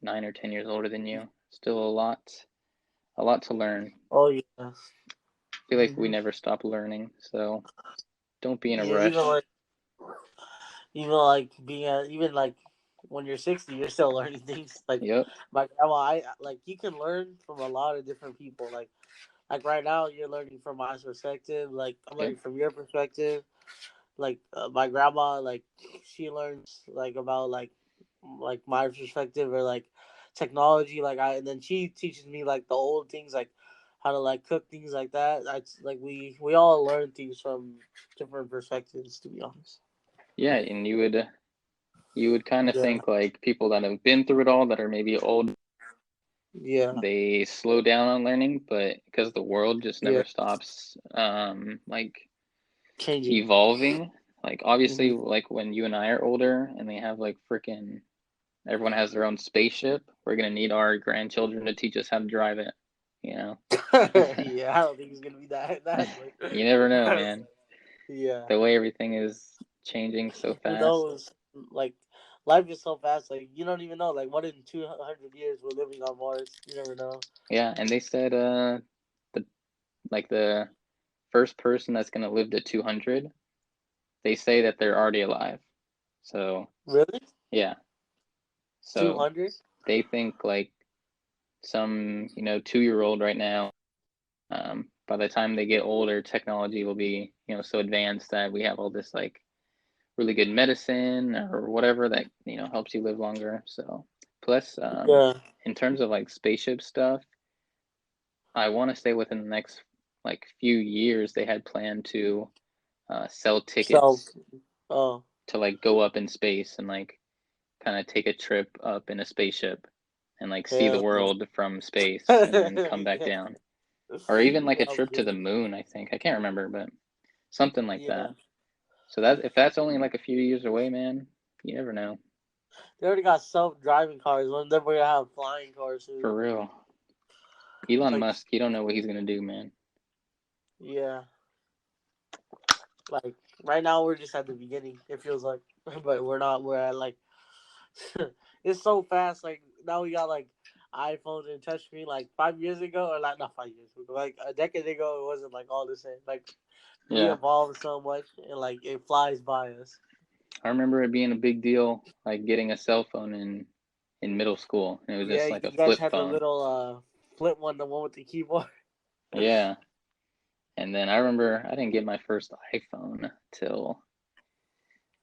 9 or 10 years older than you, still a lot to learn. Oh yeah. I feel like we Hmm. never stop learning, so don't be in a Yeah, even rush. like even like when you're 60, you're still learning things. Like Yep, my grandma, I like you can learn from a lot of different people. Like right now, you're learning from my perspective. Like I'm yep. learning from your perspective. Like my grandma, like she learns like about like my perspective or like technology. And then she teaches me like the old things, like how to like cook things like that. That's like we all learn things from different perspectives. To be honest. Yeah, and you would kind of Yeah. think like people that have been through it all, that are maybe old, Yeah. they slow down on learning, but because the world just Yeah. never stops, like Changing. evolving. Like obviously, Hmm. like when you and I are older and they have like freaking everyone has their own spaceship, we're gonna need our grandchildren to teach us how to drive it. You know, Yeah, I don't think it's gonna be that quick. you never know, man. Yeah. The way everything is changing so Who fast. knows? Like, life is so fast. Like, you don't even know. Like, what in 200 years we're living on Mars? You never know. Yeah, and they said the like the first person that's gonna live to 200, they say that they're already alive. So Really? yeah, so 200? they think like some 2-year old right now by the time they get older, technology will be, so advanced that we have all this like really good medicine or whatever that, helps you live longer. So plus, Yeah. in terms of like spaceship stuff, I want to say within the next like few years, they had planned to sell So, tickets oh, to like go up in space and like kind of take a trip up in a spaceship and like see the hell no. world from space and then come back Yeah. down. Or even like a That'll trip to be the moon, I think. I can't remember, but something like that. yeah. So that if that's only like a few years away, man, you never know. They already got self-driving cars. One day we're gonna have flying cars soon. For real. Elon Like, Musk, you don't know what he's gonna do, man. yeah. Like right now, we're just at the beginning. It feels like, but we're not. We're at like, it's so fast. Like now we got like iPhones and touchscreen. Like 5 years ago, or like not 5 years ago, like a decade ago, it wasn't like all the same. Like we Yeah. evolved so much, and like it flies by us. I remember it being a big deal, like getting a cell phone in middle school. And it was Yeah, just like a you guys flip had the phone. little flip one, the one with the keyboard. Yeah. And then I remember I didn't get my first iPhone till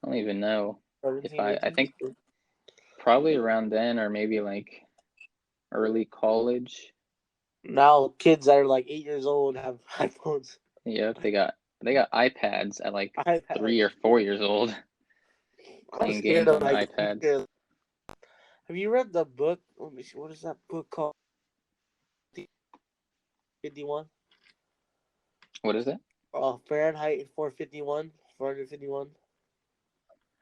I don't even know if 17, I 18. think probably around then or maybe like early college. Now kids that are like 8 years old have iPhones, Yep, they got iPads at like iPads. 3 or 4 years old, I'm playing scared games of on their like the iPads. future. Have you read the book? Let me see. What is that book called? 51. What is it? Fahrenheit 451. 451.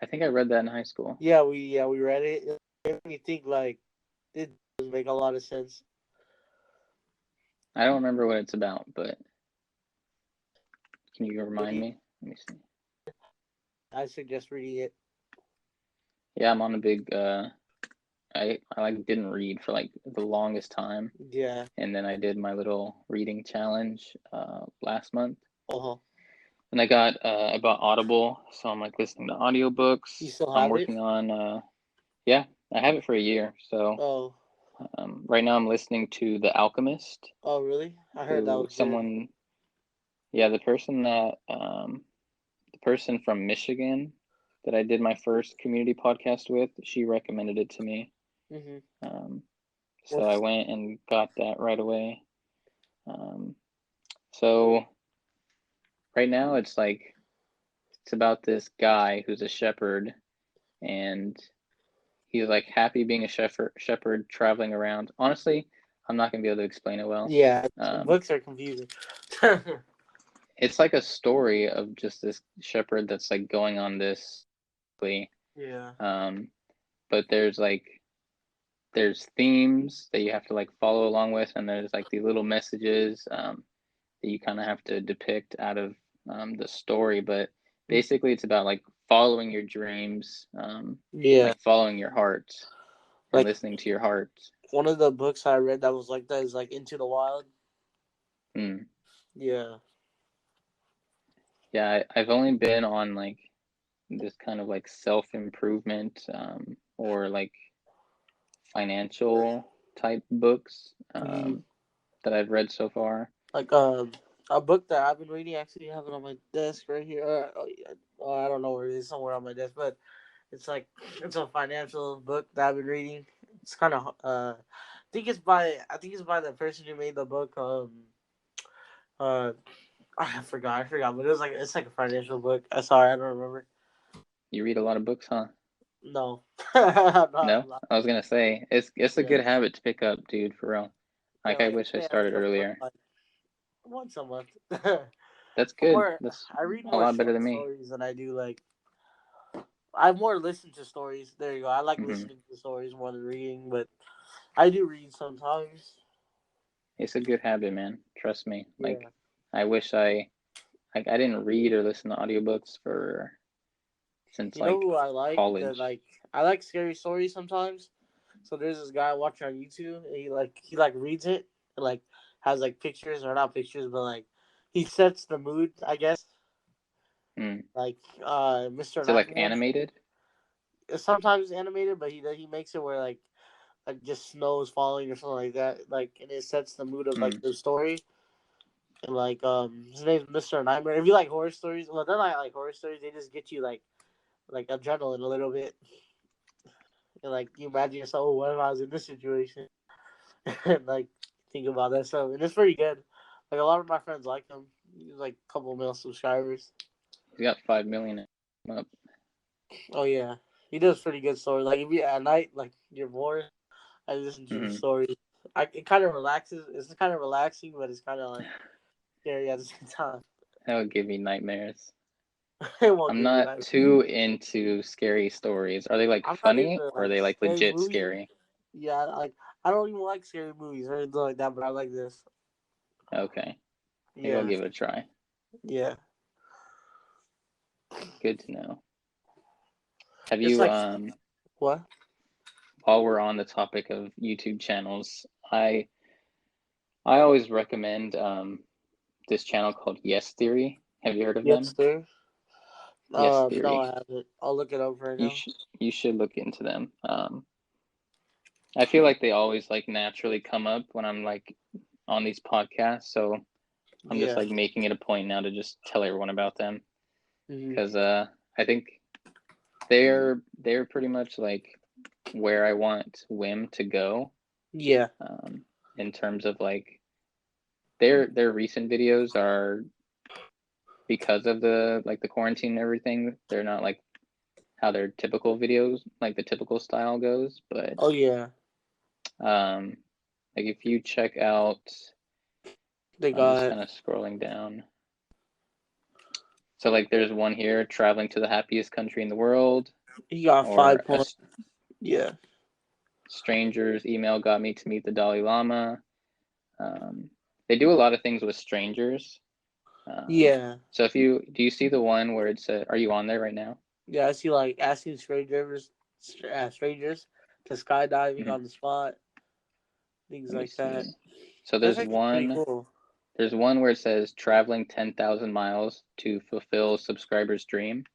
I think I read that in high school. Yeah we read it. It made me think like it does make a lot of sense. I don't remember what it's about, but can you remind Maybe me? Let me see. I suggest reading it. Yeah, I'm on a big I like didn't read for like the longest time, Yeah. and then I did my little reading challenge last month. Uh huh. And I bought Audible, so I'm like listening to You audiobooks. still I'm have it? working on yeah, I have it for a year. So Oh. right now I'm listening to The Alchemist, Oh really? I heard that who was good. someone yeah, the person from Michigan that I did my first community podcast with, she recommended it to me. Mhm. Um, so I What's went and got that right away. Um, so right now it's about this guy who's a shepherd and he's like happy being a shepherd traveling around. Honestly, I'm not gonna be able to explain it well. yeah? Um, Books are confusing. it's like a story of just this shepherd that's like going on this, Yeah. um, but there's themes that you have to like follow along with, and there's like these little messages that you kind of have to depict out of the story. But basically, it's about like following your dreams and Yeah. like following your heart and Like listening to your heart. one of the books I read that was like that is like Into the Wild. Mm. Yeah. Yeah, I've only been on like this kind of like self improvement or like financial type books Mm. that I've read so far. Like a book that I've been reading. Actually, have it on my desk right here. I don't know where it is, somewhere on my desk, but it's like it's a financial book that I've been reading. It's kind of I think it's by the person who made the book. Uh, I forgot, but it's like a financial book. Sorry, I don't remember. You read a lot of books, huh? No, not a No, lot. I was gonna say it's a Yeah, good habit to pick up, dude, for real. yeah. Like I Like wish I I say, I read started a book earlier. like once a month. That's good. More, That's I read a more lot better short than me. stories than I do like. I more listen to stories. There you go. I like Hmm. listening to stories more than reading, but I do read sometimes. It's a good habit, man. Trust me. Yeah. Like I wish I didn't read or listen to audiobooks for since You know like who I like? That college. like I like scary stories sometimes. So there's this guy watching on YouTube. And he reads it and like has like pictures or not pictures, but like he sets the mood. I guess Mm. like Mr. Is it like Nightmare. animated? It's sometimes animated, but he makes it where like just snow is falling or something like that. Like and it sets the mood of like Mm. the story. And like his name's Mr. Nightmare. If you like horror stories, well, they're not like horror stories. They just get you like adrenaline a little bit. And like you imagine yourself, oh, what if I was in this situation? And like think about that stuff. And it's pretty good. Like a lot of my friends like him. He's like a couple mil subscribers. He's got 5 million up. Oh yeah, he does pretty good stories. Like if you at night, like you're bored, I listen to his Hmm. stories. It kind of relaxes. It's kind of relaxing, but it's kind of like scary at the same time. That would give me nightmares. It won't I'm give you not that. too into scary stories. Are they like I'm not funny into or are like they like scary legit movies. scary? Yeah, like I don't even like scary movies or anything like that, but I like this. Okay, maybe I'll Yeah, give it a try. yeah. Good to know. Have It's you like what? while we're on the topic of YouTube channels, I always recommend this channel called Yes Theory. Have you heard of Yes, them? sir. Yes No, Theory. I haven't. I'll look it up right You now. should you should look into them. I feel like they always like naturally come up when I'm like on these podcasts, so I'm just Yeah. like making it a point now to just tell everyone about them Hmm. because I think they're pretty much like where I want WIM to go Yeah. um, in terms of like their recent videos are because of the like the quarantine and everything. They're not like how their typical videos like the typical style goes, but Oh yeah. um, like if you check out, They I'm just got kind of scrolling down. So like there's one here, traveling to the happiest country in the world, he got or 5 point. Yeah. stranger's email got me to meet the Dalai Lama. Um, they do a lot of things with strangers. Yeah. So if do you see the one where it's are you on there right now? Yeah. I see like asking strangers to skydiving Mm-hmm. on the spot, things Let me like that. see. So That's actually pretty cool. there's one where it says traveling 10,000 miles to fulfill subscriber's dream.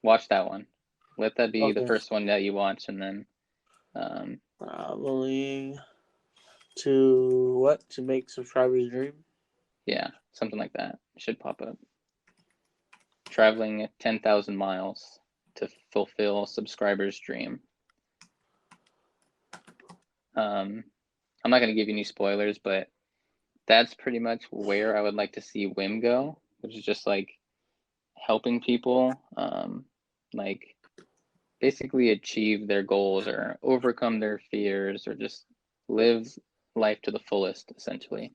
Watch that one. Let that be the Okay. first one that you watch, and then um, Traveling to what? To make subscribers dream? yeah, something like that should pop up. Traveling 10,000 miles to fulfill subscriber's dream. Um, I'm not going to give you any spoilers, but that's pretty much where I would like to see WIM go, which is just like helping people, like basically achieve their goals or overcome their fears or just live life to the fullest, essentially.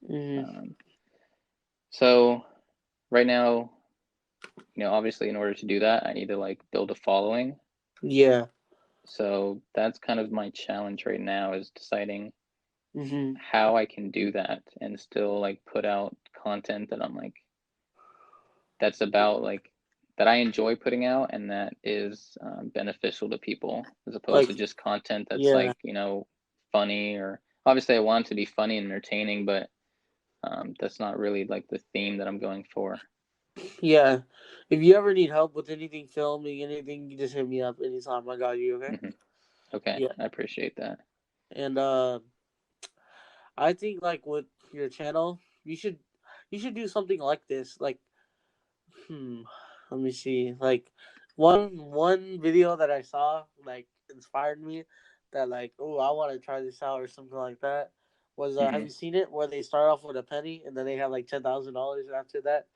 Mm-hmm. Um, so right now, obviously in order to do that, I need to like build a following. Yeah. So that's kind of my challenge right now is deciding Mm-hmm. how I can do that and still like put out content that I'm like that's about like that I enjoy putting out and that is beneficial to people as opposed Like to just content that's yeah. like funny or obviously I want it to be funny and entertaining, but that's not really like the theme that I'm going for. Yeah. If you ever need help with anything filming, anything, you just hit me up anytime. I got you, okay? Hmm. Okay, Yeah. I appreciate that. And I think like with your channel, you should do something like this. Like, hmm, let me see. Like one video that I saw like inspired me that like, oh, I want to try this out or something like that. Was have Hmm. you seen it where they start off with a penny and then they have like $10,000 after that?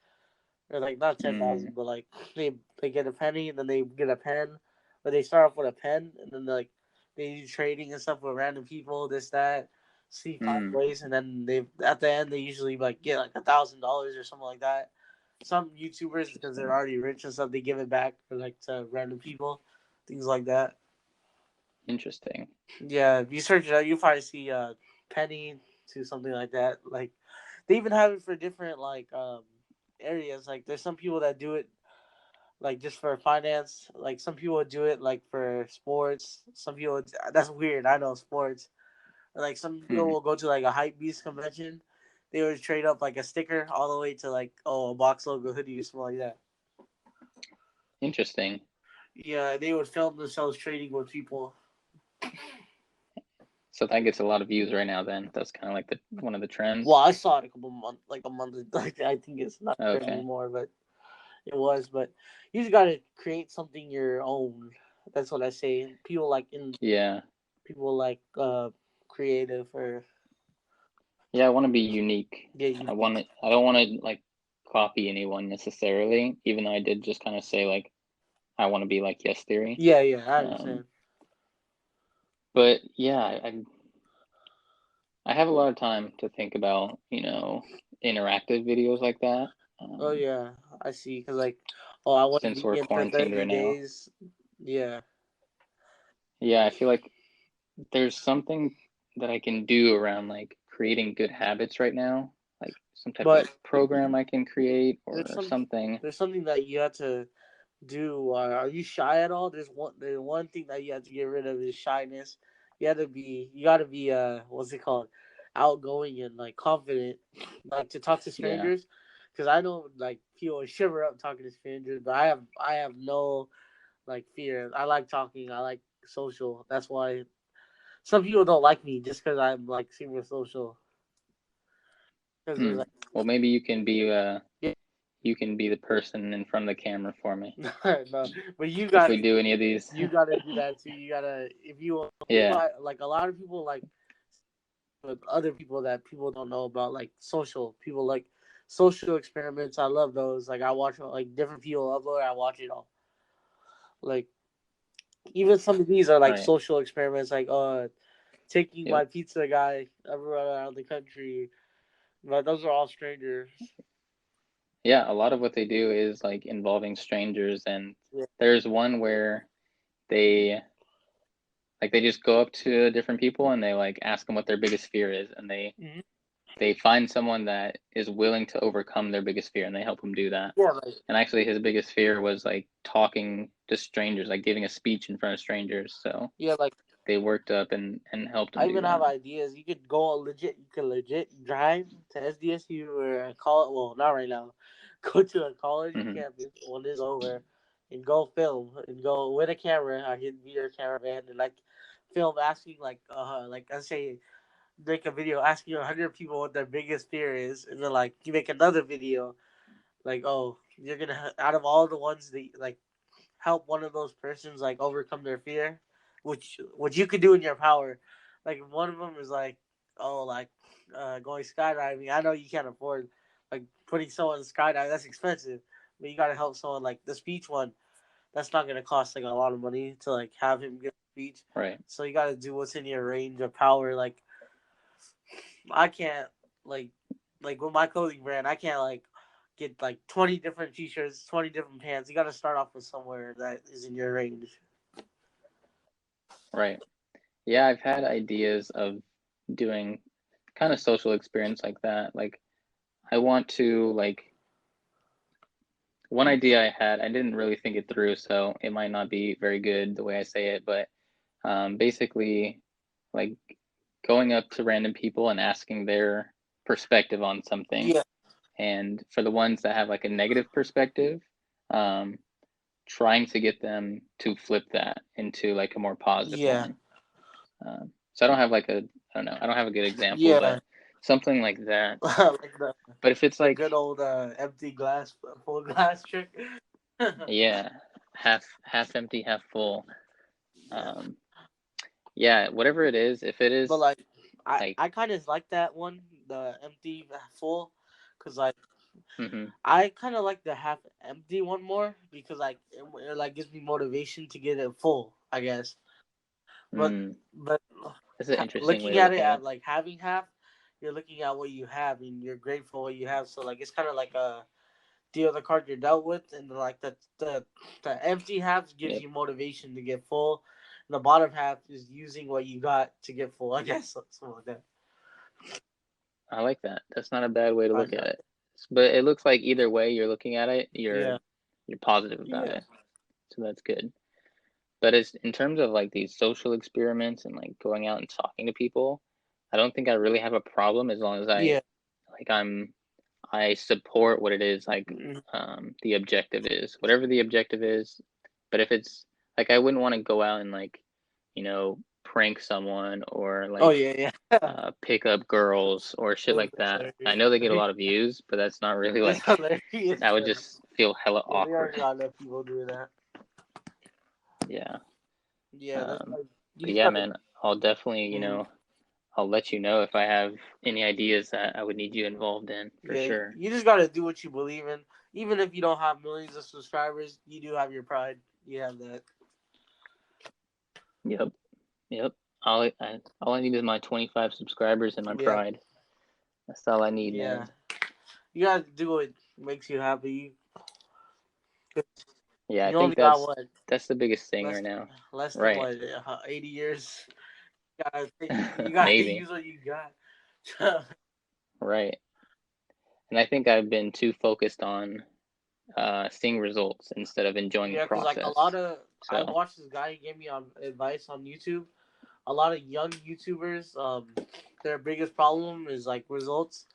Or like not ten Mm, thousand, but like they get a penny and then they get a pen, but they start off with a pen and then like they do trading and stuff with random people, this that, see five mm, ways, and then they at the end they usually like get like $1,000 or something like that. Some YouTubers because they're interesting. already rich and stuff, they give it back for like to random people, things like that. Interesting. Yeah, if you search it out, you probably see penny to something like that. Like they even have it for different like areas. Like there's some people that do it like just for finance. Like some people do it like for sports. Some people that's weird. I know sports. Or, like some people Hmm. will go to like a hype beast convention. They would trade up like a sticker all the way to like a box logo hoodie or something like that. Interesting. Yeah, they would film themselves trading with people. So that gets a lot of views right now. Then that's kind of like the one of the Well, trends. I saw it a couple months, like a month. Like I think it's not there Okay. anymore, but it was. But you just gotta create something your own. That's what I say. People like in Yeah. people like creative or Yeah. I want to be unique. get I unique. want to. I don't want to like copy anyone necessarily. Even though I did just kind of say like I want to be like Yes Theory. Yeah, yeah, I Um, understand. but yeah, I have a lot of time to think about, interactive videos like that. Oh Um, yeah, I see. Cause like, oh, I want to since we're begin the quarantined right 30 now. days. Yeah, Yeah, I feel like there's something that I can do around like creating good habits right now, like some type of but program I can create there's or some something. there's something that you have to do. Are you shy at all? There's one thing that you have to get rid of is shyness. You gotta be what's it called, outgoing and like confident, like to talk to Yeah. strangers. Because I know like people shiver up talking to strangers, but I have no like fear. I like talking. I like social. That's why some people don't like me just because I'm like super social. Because there's Hmm. like Well, maybe yeah, you can be the person in front of the camera for me no, but if we do any of these. you gotta do that too. You gotta if you Yeah. like a lot of people like with other people that people don't know about like social people like social experiments. I love those. Like I watch like different people upload. I watch it all. Like even some of these are like Right. social experiments. Like taking Yep. my pizza guy everywhere around the country. But those are all strangers. Yeah, a lot of what they do is like involving strangers, and Yeah. there's one where they they just go up to different people and they like ask them what their biggest fear is, and Mhm. they find someone that is willing to overcome their biggest fear, and they help him do that. Yeah, like And actually his biggest fear was like talking to strangers, like giving a speech in front of strangers. So yeah, like they worked up and helped him I do even have that. ideas. You could go legit. You could legit drive to SDSU or call it. Well, not right now. Go to a college Hmm. campus when it's over, and go film and go with a camera. I can be your cameraman and like film asking like I say make a video asking 100 people what their biggest fear is, and then like you make another video like oh you're gonna out of all the ones that like help one of those persons like overcome their fear, which you could do in your power. Like one of them is like, oh, like going skydiving. I know you can't afford like putting someone in skydiving. That's expensive, but you gotta help someone like the speech one. That's not gonna cost like a lot of money to like have him give a speech. Right. So you gotta do what's in your range of power. Like I can't like with my clothing brand. I can't like get like 20 different t-shirts, 20 different pants. You got to start off with somewhere that is in your range. Right. Yeah, I've had ideas of doing kind of social experience like that. Like I want to like one idea I had, I didn't really think it through, so it might not be very good the way I say it, but basically like going up to random people and asking their perspective on something. Yeah, And for the ones that have like a negative perspective, um, trying to get them to flip that into like a more positive yeah, one. So I don't have like I don't know, I don't have a good example, yeah. but something like that. Like But if it's the like, good old empty glass, full glass trick. yeah, half empty, half full. Yeah, Um, yeah, whatever it is, if it but is like I like, I kind of like that one, the empty full, because like mm-hmm, I kind of like the half empty one more because like it like gives me motivation to get it full. I guess, but mm, but that's an interesting way looking to at look it at at it. like having half, you're looking at what you have and you're grateful what you have. So like it's kind of like a deal the card you're dealt with, and like the empty half gives Yep, you motivation to get full. And the bottom half is using what you got to get full. I guess something like that. I like that. That's not a bad way to I look at know. it. But it looks like either way you're looking at it, Yeah, you're positive about yeah, it. So that's good. But it's in terms of like these social experiments and like going out and talking to people, I don't think I really have a problem as long as yeah, like I support what it is like mm, the objective is. Whatever the objective is, but if it's like I wouldn't want to go out and like, prank someone or Oh like yeah, yeah. pick up girls or shit Those like are that. I know they get a hilarious. lot of views, but that's not really It's like, hilarious. that would But just feel hella yeah, there are awkward. a lot of people doing that. Yeah. Yeah, that's like you But just yeah, gotta. man, I'll definitely, Mhm. I'll let you know if I have any ideas that I would need you involved in for Yeah, sure. you just gotta do what you believe in. Even if you don't have millions of subscribers, you do have your pride. You have that. Yep. Yep. All I need is my 25 subscribers and my Yeah, pride. That's all I need, yeah. man. You gotta do what makes you happy. Yeah, I You think only got what that's the biggest thing less right now. less than Right. what 80 years. You gotta Maybe. use what you got. Right. And I think I've been too focused on seeing results instead of enjoying the Yeah, because like a lot process. of I So, watched this guy he gave me on advice on YouTube. A lot of young YouTubers, their biggest problem is like results,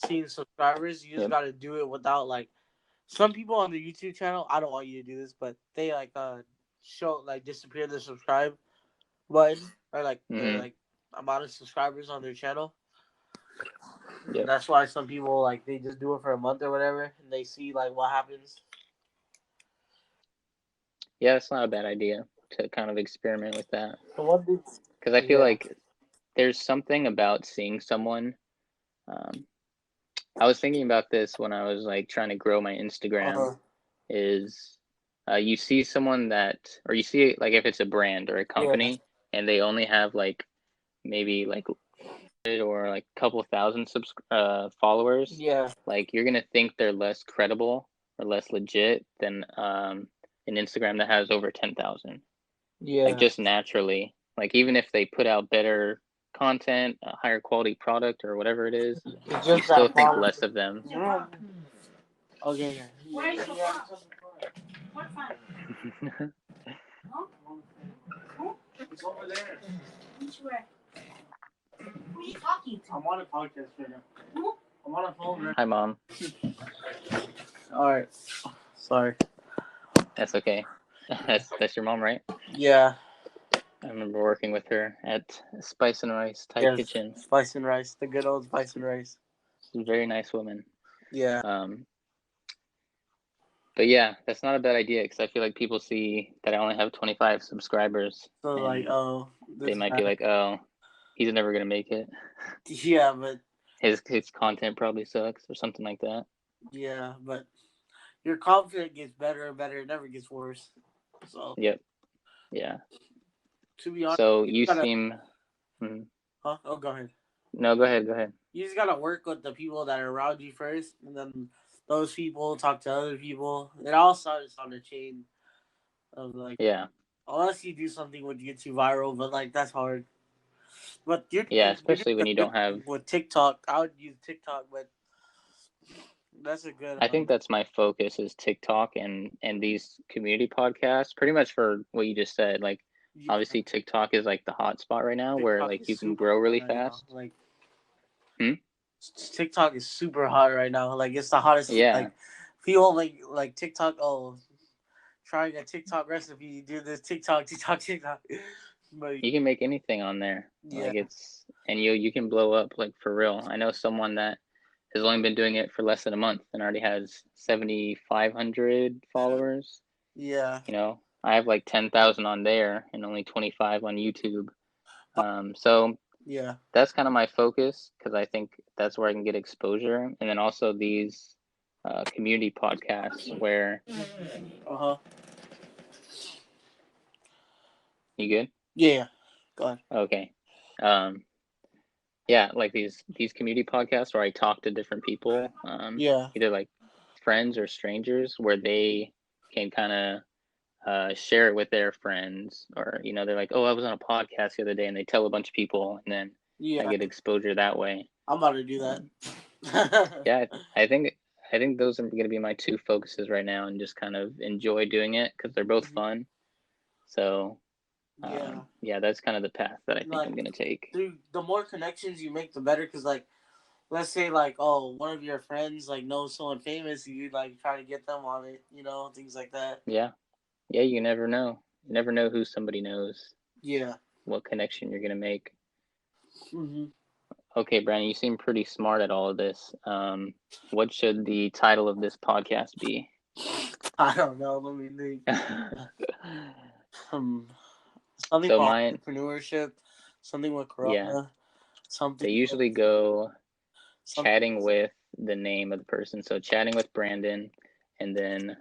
seeing subscribers. You just yep. got to do it without like some people on the YouTube channel. I don't want you to do this, but they like show like disappear the subscribe button or like their Mhm. like amount of subscribers on their channel. Yep. That's why some people like they just do it for a month or whatever, and they see like what happens. Yeah, it's not a bad idea to kind of experiment with that. So what did? Because I feel Yeah. like there's something about seeing someone. Um, I was thinking about this when I was like trying to grow my Instagram. Uh, Is you see someone that, or you see like if it's a brand or a yeah. company, and they only have like maybe like or like a couple thousand followers, Yeah. like you're gonna think they're less credible or less legit than an Instagram that has over 10,000. Like Yeah. just naturally, like even if they put out better content, a higher quality product or whatever it is, It's you just still that think product. less of them. Yeah. Okay. Why are you so far? What fun? Huh? It's over there. Which way? Who are you talking to? I'm on a podcast right now. Who? I'm on a phone right Hi, mom. now. Alright. Sorry. That's okay. That's your mom, right? Yeah. I remember working with her at Spice and Rice Thai Yes. Kitchen. Spice and rice. The good old spice and rice. She's a very nice woman. Yeah. Um, but yeah, that's not a bad idea because I feel like people see that I only have 25 subscribers So like, and oh, they this might be guy. like, "Oh, he's never gonna make it. Yeah, but His content probably sucks or something like that." yeah, but your confidence gets better and better. It never gets worse. So Yep. Yeah. to be honest, So you you gotta. seem. Hmm. Huh? Oh, go ahead. No, go ahead. Go ahead. You just gotta work with the people that are around you first, and then those people talk to other people. It all starts on a chain of like, Yeah. unless you do something which gets you viral, but like that's hard. But Yeah. you're doing Especially a when you good don't have. thing with TikTok. I would use TikTok, but that's a good. I think that's my focus is TikTok and these community podcasts. Pretty much for what you just said. Like, Yeah, obviously TikTok is like the hot spot right now, where TikTok like is you can super grow hot really right now. fast. Like Hmm? TikTok is super hot right now. Like it's the hottest. Yeah. Like people like TikTok. Oh, trying a TikTok recipe. Do this TikTok. But You can make anything on there. yeah, Like it's and you can blow up like for real. I know someone that has only been doing it for less than a month and already has 7,500 followers. yeah, I have like 10,000 on there and only 25 on YouTube. So yeah. that's kind of my focus because I think that's where I can get exposure, and then also these community podcasts where Uh huh. you good? Yeah. Go ahead. Okay. Um, yeah, like these community podcasts where I talk to different people, Yeah. either like friends or strangers, where they can kind of share it with their friends, or they're like, "Oh, I was on a podcast the other day," and they tell a bunch of people, and then I Yeah. get exposure that way. I'm about to do Um, that. yeah, I think those are going to be my two focuses right now, and just kind of enjoy doing it because they're both fun. So Yeah. yeah, that's kind of the path that I think Like, I'm going to take. dude, the more connections you make, the better. Cause like, let's say like, oh, one of your friends like knows someone famous, you like try to get them on it, things like that. Yeah, yeah, you never know. You never know who somebody knows. Yeah. what connection you're gonna make. Hmm. Okay, Brandon, you seem pretty smart at all of this. What should the title of this podcast be? I don't know. Let me think. Um, something So about mine, entrepreneurship, something with yeah, Corona, something they with usually go something. chatting with the name of the person. So chatting with Brandon, and then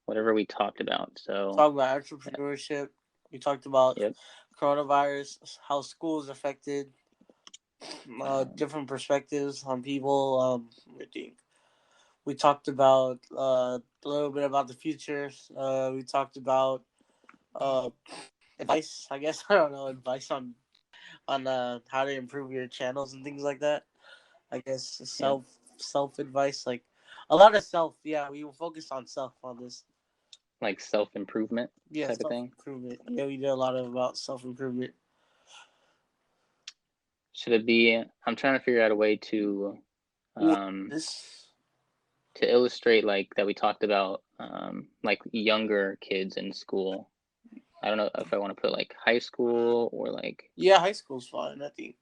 whatever we talked about. So, Talk about entrepreneurship. We talked about yep. coronavirus, how schools affected, Um, different perspectives on people. I think we talked about a little bit about the future. We talked about uh, advice. I guess I don't know advice on how to improve your channels and things like that. I guess yep. self advice, like a lot of self. Yeah, we will focus on self on this. Like self-improvement Yeah, type of self thing. improvement. Yeah, we did a lot of about self improvement. Should it be? I'm trying to figure out a way um, This. to illustrate like that we talked about like younger kids in school. I don't know if I want to put like high school or like Yeah, high school's fine. I think.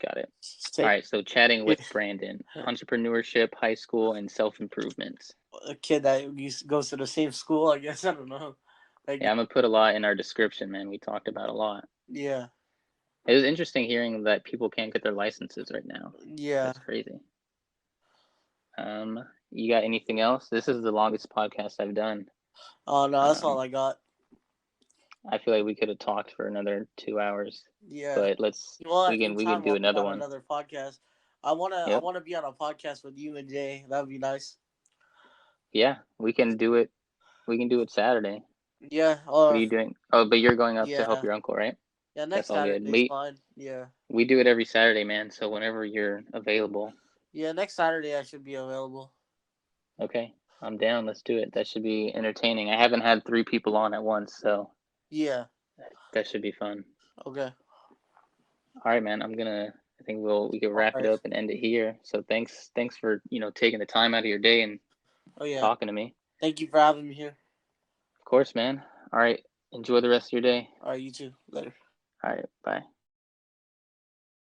got it. All Say right, so chatting with Brandon, entrepreneurship, high school, and self-improvement. a kid that goes to the same school. I guess I don't know. Yeah, Like I'm gonna put a lot in our description, man. We talked about a lot. yeah, It was interesting hearing that people can't get their licenses right now. yeah. That's crazy. You got anything else? This is the longest podcast I've done. Oh no, that's all Um, I got. I feel like we could have talked for another 2 hours, Yeah. but Well, we anytime can do we'll be another on one. another podcast. I Yep. wanna be on a podcast with you and Jay. That would be nice. Yeah, we can do it. We can do it Saturday. Yeah. What are Or you doing? Oh, but you're going up to help yeah. your uncle, right? Yeah. That's Next all good. Saturday's fine. Yeah. We do it every Saturday, man. So whenever you're available, Yeah. Next Saturday I should be available. okay, I'm down. Let's do it. That should be entertaining. I haven't had three people on at once, so Yeah. that should be fun. Okay. All right, man. I think we can All wrap it right. up and end it here. So thanks for taking the time out of your day and Oh yeah. talking to me. Thank you for having me here. Of course, man. All right. Enjoy the rest of your day. All right. You too. Later. All right. Bye.